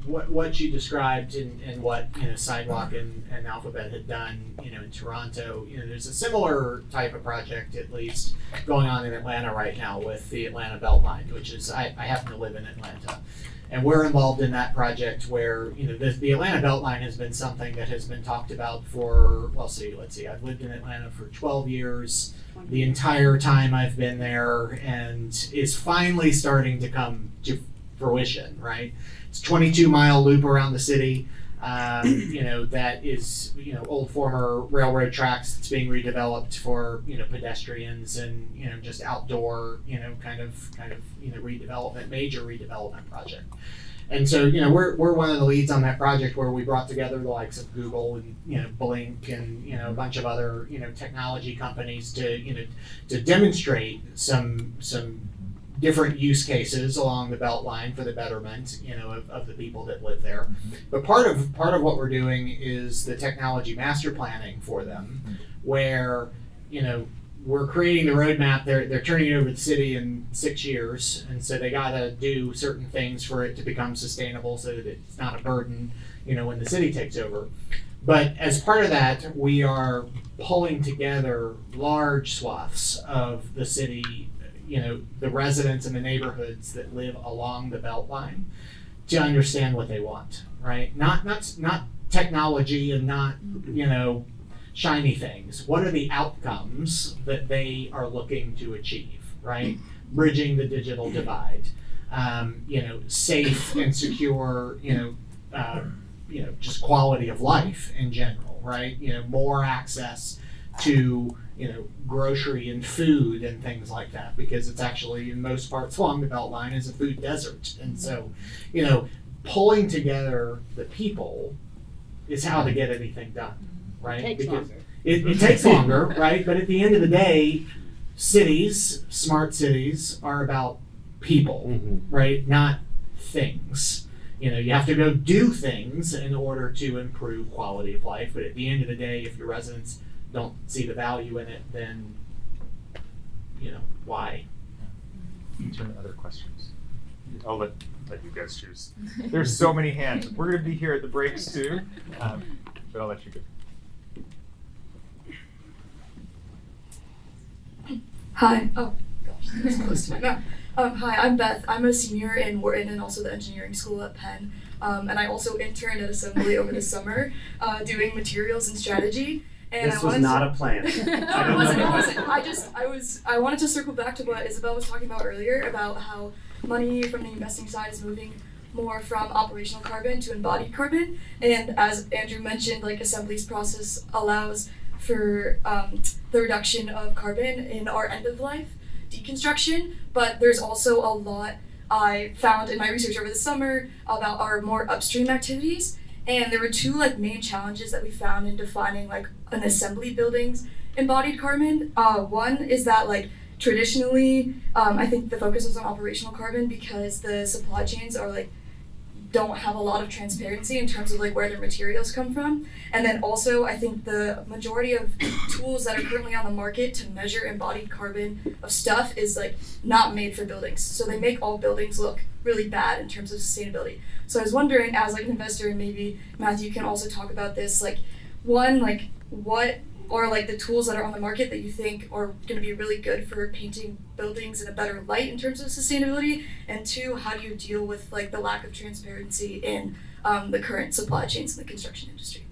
Speaker 6: what you described and what Sidewalk and Alphabet had done in Toronto, there's a similar type of project at least going on in Atlanta right now with the Atlanta Beltline, which is I happen to live in Atlanta. And we're involved in that project where, the Atlanta Beltline has been something that has been talked about for, let's see, I've lived in Atlanta for 12 years, the entire time I've been there, and is finally starting to come to fruition, right? It's a 22-mile loop around the city, that is, old former railroad tracks that's being redeveloped for, pedestrians and, just outdoor, kind of redevelopment, major redevelopment project. And so, we're one of the leads on that project where we brought together the likes of Google and, Blink and, a bunch of other, technology companies to demonstrate some different use cases along the Beltline for the betterment, of the people that live there. But part of what we're doing is the technology master planning for them, where, we're creating the roadmap. They're turning it over to the city in 6 years, and so they got to do certain things for it to become sustainable, so that it's not a burden, when the city takes over. But as part of that, we are pulling together large swaths of the city, the residents and the neighborhoods that live along the Beltline, to understand what they want, right? Not technology and not, shiny things. What are the outcomes that they are looking to achieve, right? Bridging the digital divide, safe and secure, just quality of life in general, right? More access to, grocery and food and things like that, because it's actually, in most parts along the Beltline, is a food desert. And so, pulling together the people is how to get anything done, right?
Speaker 7: It takes longer.
Speaker 6: It takes longer, right? But at the end of the day, cities, smart cities, are about people, right? Not things. You have to go do things in order to improve quality of life. But at the end of the day, if your residents don't see the value in it, then, why?
Speaker 2: Turn to other questions. I'll let you guys choose. There's so many hands. We're going to be here at the breaks too, but I'll let you go.
Speaker 8: Hi. Oh gosh, that's close to my mouth. Hi, I'm Beth. I'm a senior in Wharton and also the engineering school at Penn. And I also interned at Assembly over the summer, doing materials and strategy. And
Speaker 4: This was not a plan.
Speaker 8: No, it wasn't. I wanted to circle back to what Isabelle was talking about earlier about how money from the investing side is moving more from operational carbon to embodied carbon. And as Andrew mentioned, Assembly's process allows for the reduction of carbon in our end of life deconstruction, but there's also a lot I found in my research over the summer about our more upstream activities. And there were two main challenges that we found in defining an assembly building's embodied carbon. One is that traditionally, I think the focus was on operational carbon because the supply chains are don't have a lot of transparency in terms of where their materials come from. And then also I think the majority of tools that are currently on the market to measure embodied carbon of stuff is not made for buildings. So they make all buildings look really bad in terms of sustainability. So I was wondering, as an investor, and maybe Matthew can also talk about this, what are the tools that are on the market that you think are going to be really good for painting buildings in a better light in terms of sustainability? And two, how do you deal with the lack of transparency in the current supply chains in the construction industry?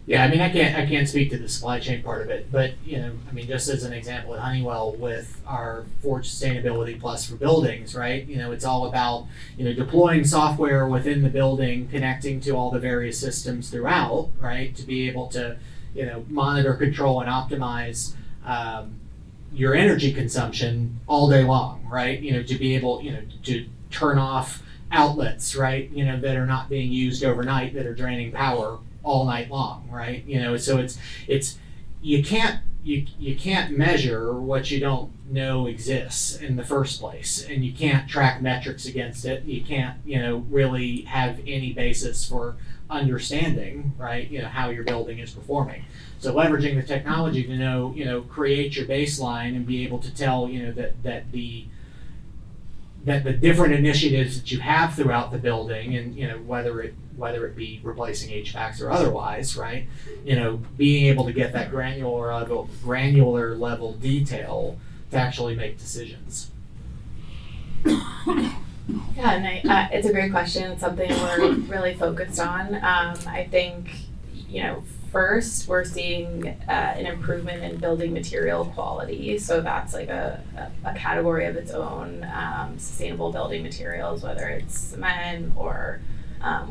Speaker 6: Yeah, I mean, I can't speak to the supply chain part of it, but just as an example at Honeywell with our Forge Sustainability Plus for buildings, right? It's all about deploying software within the building, connecting to all the various systems throughout, right, to be able to monitor, control, and optimize your energy consumption all day long, right? To be able to turn off outlets, right? That are not being used overnight, that are draining power all night long, right? So it's you can't measure what you don't know exists in the first place, and you can't track metrics against it. You can't really have any basis for understanding, right? How your building is performing. So leveraging the technology to know, create your baseline and be able to tell that the different initiatives that you have throughout the building, and whether it be replacing HVACs or otherwise, right? Being able to get that granular level detail to actually make decisions.
Speaker 5: Yeah, and it's a great question. It's something we're really focused on. I think, first we're seeing an improvement in building material quality. So that's a category of its own, sustainable building materials, whether it's cement or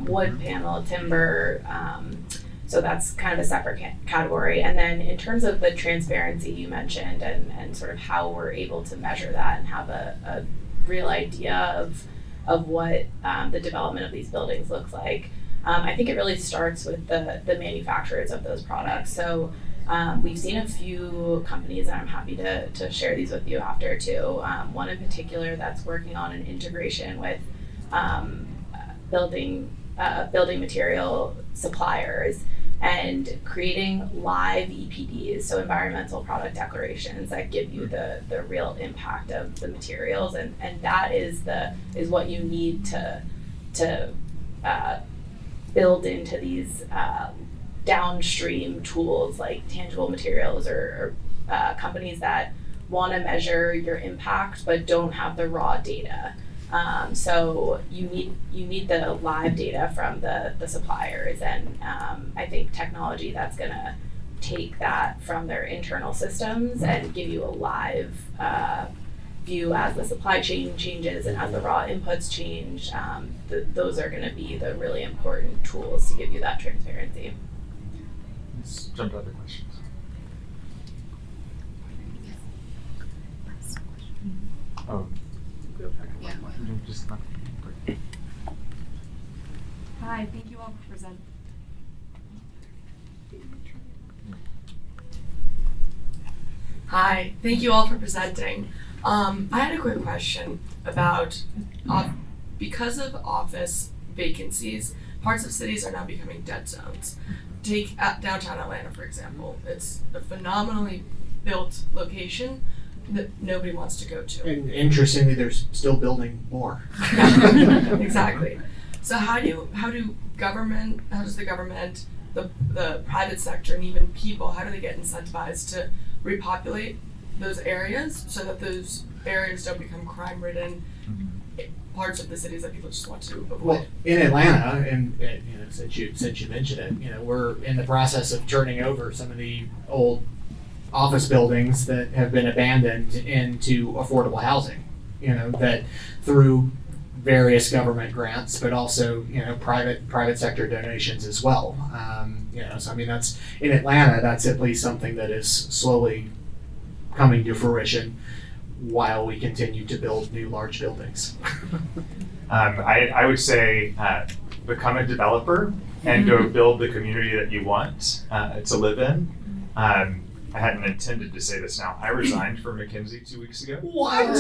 Speaker 5: wood panel, timber. So that's kind of a separate category. And then in terms of the transparency you mentioned and sort of how we're able to measure that and have a real idea of what the development of these buildings looks like. I think it really starts with the manufacturers of those products. So we've seen a few companies, and I'm happy to share these with you after too. One in particular that's working on an integration with building material suppliers and creating live EPDs, so environmental product declarations that give you the real impact of the materials, and that is what you need to build into these downstream tools like tangible materials or companies that want to measure your impact but don't have the raw data. So you need the live data from the suppliers, and I think technology that's gonna take that from their internal systems and give you a live view as the supply chain changes and as the raw inputs change. Those are gonna be the really important tools to give you that transparency.
Speaker 2: Let's jump to other questions. Oh.
Speaker 3: Yeah.
Speaker 2: Just not.
Speaker 9: Hi, thank you all for presenting. Hi, thank you all for presenting. I had a quick question about because of office vacancies, parts of cities are now becoming dead zones. Take downtown Atlanta, for example. It's a phenomenally built location that nobody wants to go to.
Speaker 6: And interestingly, they're still building more.
Speaker 9: Exactly. So how does the government, the private sector, and even people, how do they get incentivized to repopulate those areas so that those areas don't become crime-ridden parts of the cities that people just want to avoid?
Speaker 6: Well, in Atlanta, and you know, since you mentioned it, you know, we're in the process of turning over some of the old office buildings that have been abandoned into affordable housing. You know, that through various government grants, but also, you know, private sector donations as well. You know, so I mean, that's in Atlanta. That's at least something that is slowly coming to fruition while we continue to build new large buildings.
Speaker 2: I would say become a developer and go build the community that you want to live in. I hadn't intended to say this now. I resigned from McKinsey 2 weeks ago.
Speaker 6: What?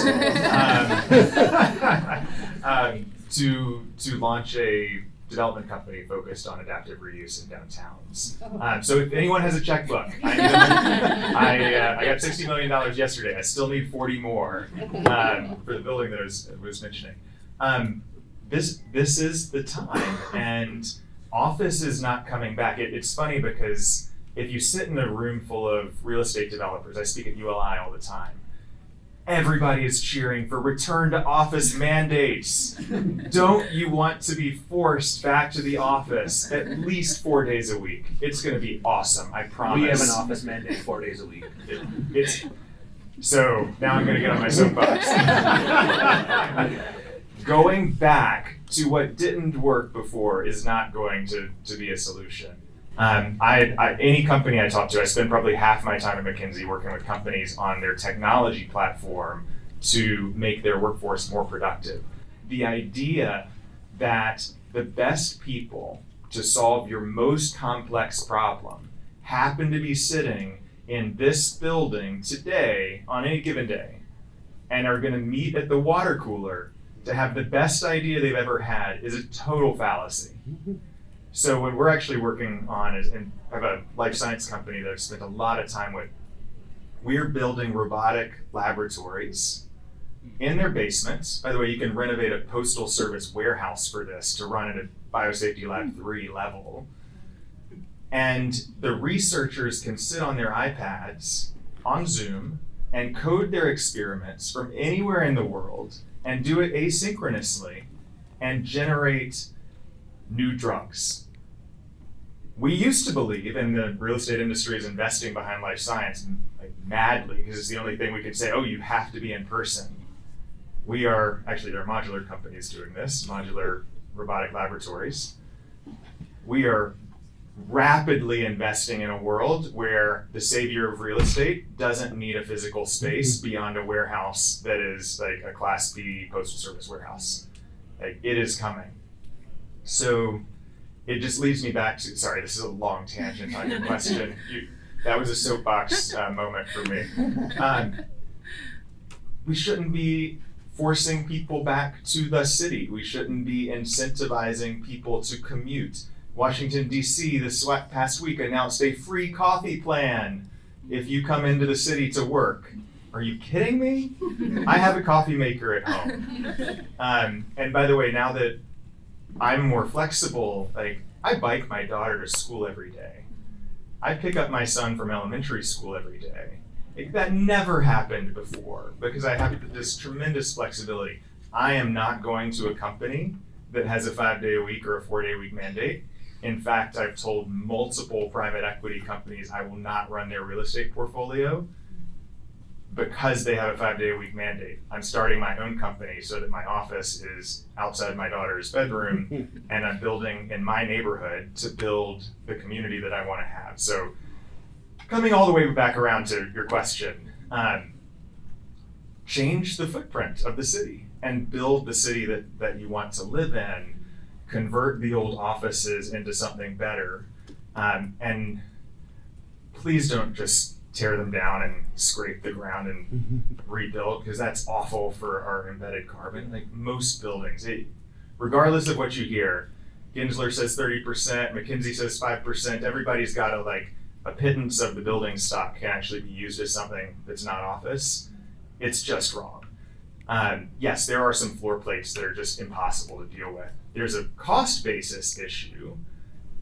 Speaker 2: To launch a development company focused on adaptive reuse in downtowns. So if anyone has a checkbook, I got $60 million yesterday. I still need 40 more for the building that I was mentioning. This is the time, and office is not coming back. It's funny because if you sit in a room full of real estate developers, I speak at ULI all the time, everybody is cheering for return to office mandates. Don't you want to be forced back to the office at least 4 days a week? It's going to be awesome, I promise.
Speaker 4: We have an office mandate 4 days a week.
Speaker 2: So now I'm going to get on my soapbox. Going back to what didn't work before is not going to be a solution. Any company I talk to, I spend probably half my time at McKinsey working with companies on their technology platform to make their workforce more productive. The idea that the best people to solve your most complex problem happen to be sitting in this building today on any given day and are going to meet at the water cooler to have the best idea they've ever had is a total fallacy. So what we're actually working on is, and I have a life science company that I've spent a lot of time with. We're building robotic laboratories in their basements. By the way, you can renovate a postal service warehouse for this to run at a Biosafety Lab 3 level. And the researchers can sit on their iPads on Zoom and code their experiments from anywhere in the world and do it asynchronously and generate new drugs. We used to believe, and the real estate industry is investing behind life science like madly because it's the only thing we could say, oh, you have to be in person. There are modular companies doing this, modular robotic laboratories. We are rapidly investing in a world where the savior of real estate doesn't need a physical space beyond a warehouse that is like a Class B postal service warehouse. Like, it is coming. So it just leads me back to, sorry, this is a long tangent on your question. That was a soapbox moment for me. We shouldn't be forcing people back to the city. We shouldn't be incentivizing people to commute. Washington, D.C. this past week announced a free coffee plan if you come into the city to work. Are you kidding me? I have a coffee maker at home. And by the way, now that I'm more flexible, like I bike my daughter to school every day. I pick up my son from elementary school every day. Like, that never happened before because I have this tremendous flexibility. I am not going to a company that has a 5-day-a-week or a 4-day-a-week mandate. In fact, I've told multiple private equity companies I will not run their real estate portfolio because they have a 5-day-a-week mandate. I'm starting my own company so that my office is outside my daughter's bedroom and I'm building in my neighborhood to build the community that I want to have. So coming all the way back around to your question, change the footprint of the city and build the city that you want to live in, convert the old offices into something better, and please don't just tear them down and scrape the ground and rebuild, because that's awful for our embedded carbon. Like most buildings, regardless of what you hear, Gensler says 30%, McKinsey says 5%, everybody's got a pittance of the building stock can actually be used as something that's not office. It's just wrong. Yes, there are some floor plates that are just impossible to deal with. There's a cost basis issue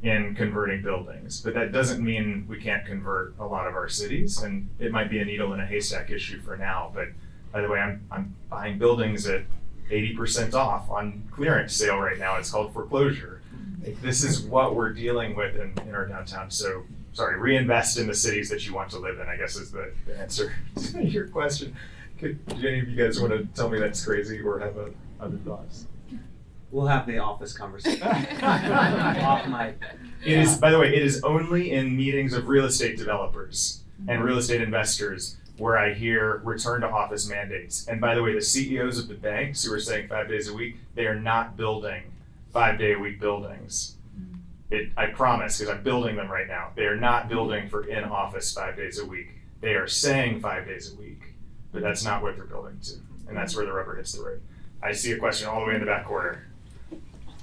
Speaker 2: in converting buildings, but that doesn't mean we can't convert a lot of our cities, and it might be a needle in a haystack issue for now, but by the way, I'm buying buildings at 80% off on clearance sale right now. It's called foreclosure. Like, this is what we're dealing with in our downtown. So, sorry, reinvest in the cities that you want to live in, I guess is the answer to your question. Do any of you guys want to tell me that's crazy or have other thoughts?
Speaker 4: We'll have the office conversation. Off mic.
Speaker 2: It is, by the way, it is only in meetings of real estate developers and real estate investors where I hear return to office mandates. And by the way, the CEOs of the banks who are saying 5 days a week, they are not building 5-day-a-week buildings. I promise, because I'm building them right now. They are not building for in-office 5 days a week. They are saying 5 days a week, but that's not what they're building to. And that's where the rubber hits the road. I see a question all the way in the back corner.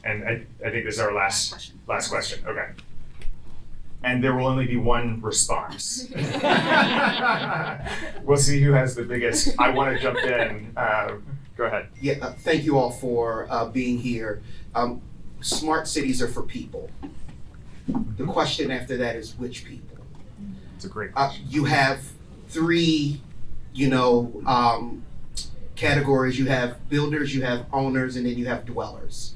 Speaker 2: And I think this is our last question. Okay. And there will only be one response. We'll see who has the biggest. I want to jump in. Go ahead.
Speaker 10: Yeah, thank you all for being here. Smart cities are for people. The question after that is which people?
Speaker 2: It's a great question.
Speaker 10: You have three, categories. You have builders, you have owners, and then you have dwellers,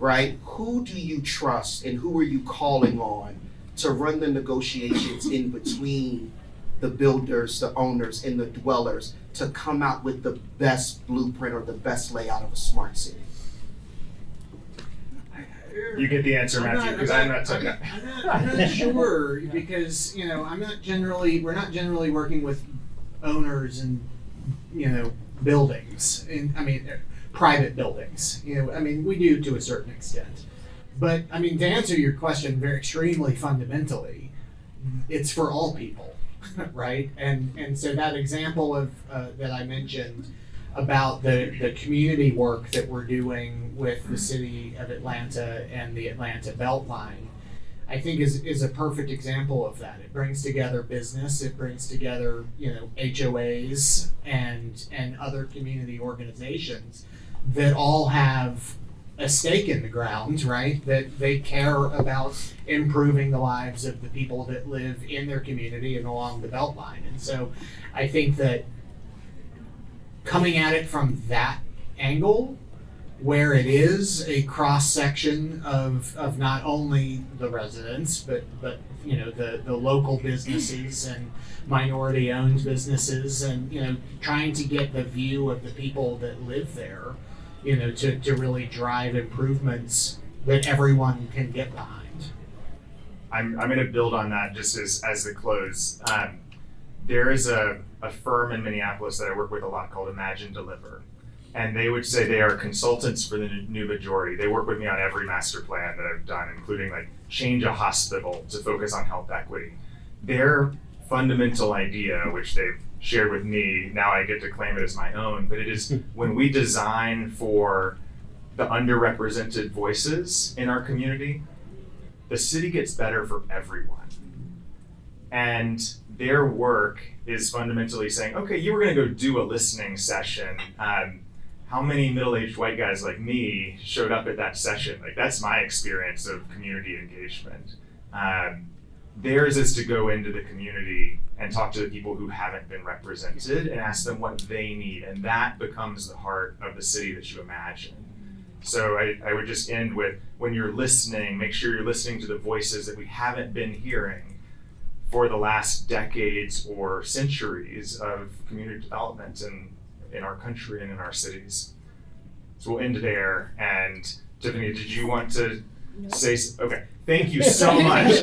Speaker 10: right? Who do you trust and who are you calling on to run the negotiations in between the builders, the owners, and the dwellers to come out with the best blueprint or the best layout of a smart city?
Speaker 2: You get the answer, Matthew, because I'm not
Speaker 6: sure, because we're not generally working with owners and buildings, private buildings. We do to a certain extent, but to answer your question very extremely fundamentally, it's for all people, right? And so that example of that I mentioned about the community work that we're doing with the city of Atlanta and the Atlanta Beltline, I think is a perfect example of that. It brings together business, it brings together, HOAs and other community organizations that all have a stake in the ground, right? That they care about improving the lives of the people that live in their community and along the Beltline. And so I think that coming at it from that angle, where it is a cross section of not only the residents but the local businesses and minority owned businesses, and trying to get the view of the people that live there, to really drive improvements that everyone can get behind.
Speaker 2: I'm going to build on that just as the close. There is a firm in Minneapolis that I work with a lot called Imagine Deliver. And they would say they are consultants for the new majority. They work with me on every master plan that I've done, including change a hospital to focus on health equity. Their fundamental idea, which they've shared with me, now I get to claim it as my own, but it is when we design for the underrepresented voices in our community, the city gets better for everyone. And their work is fundamentally saying, okay, you were going to go do a listening session. How many middle-aged white guys like me showed up at that session? Like, that's my experience of community engagement. Theirs is to go into the community and talk to the people who haven't been represented and ask them what they need. And that becomes the heart of the city that you imagine. So I would just end with, when you're listening, make sure you're listening to the voices that we haven't been hearing for the last decades or centuries of community development in our country and in our cities. So we'll end there. And Tiffany, did you want to say, okay, thank you so much.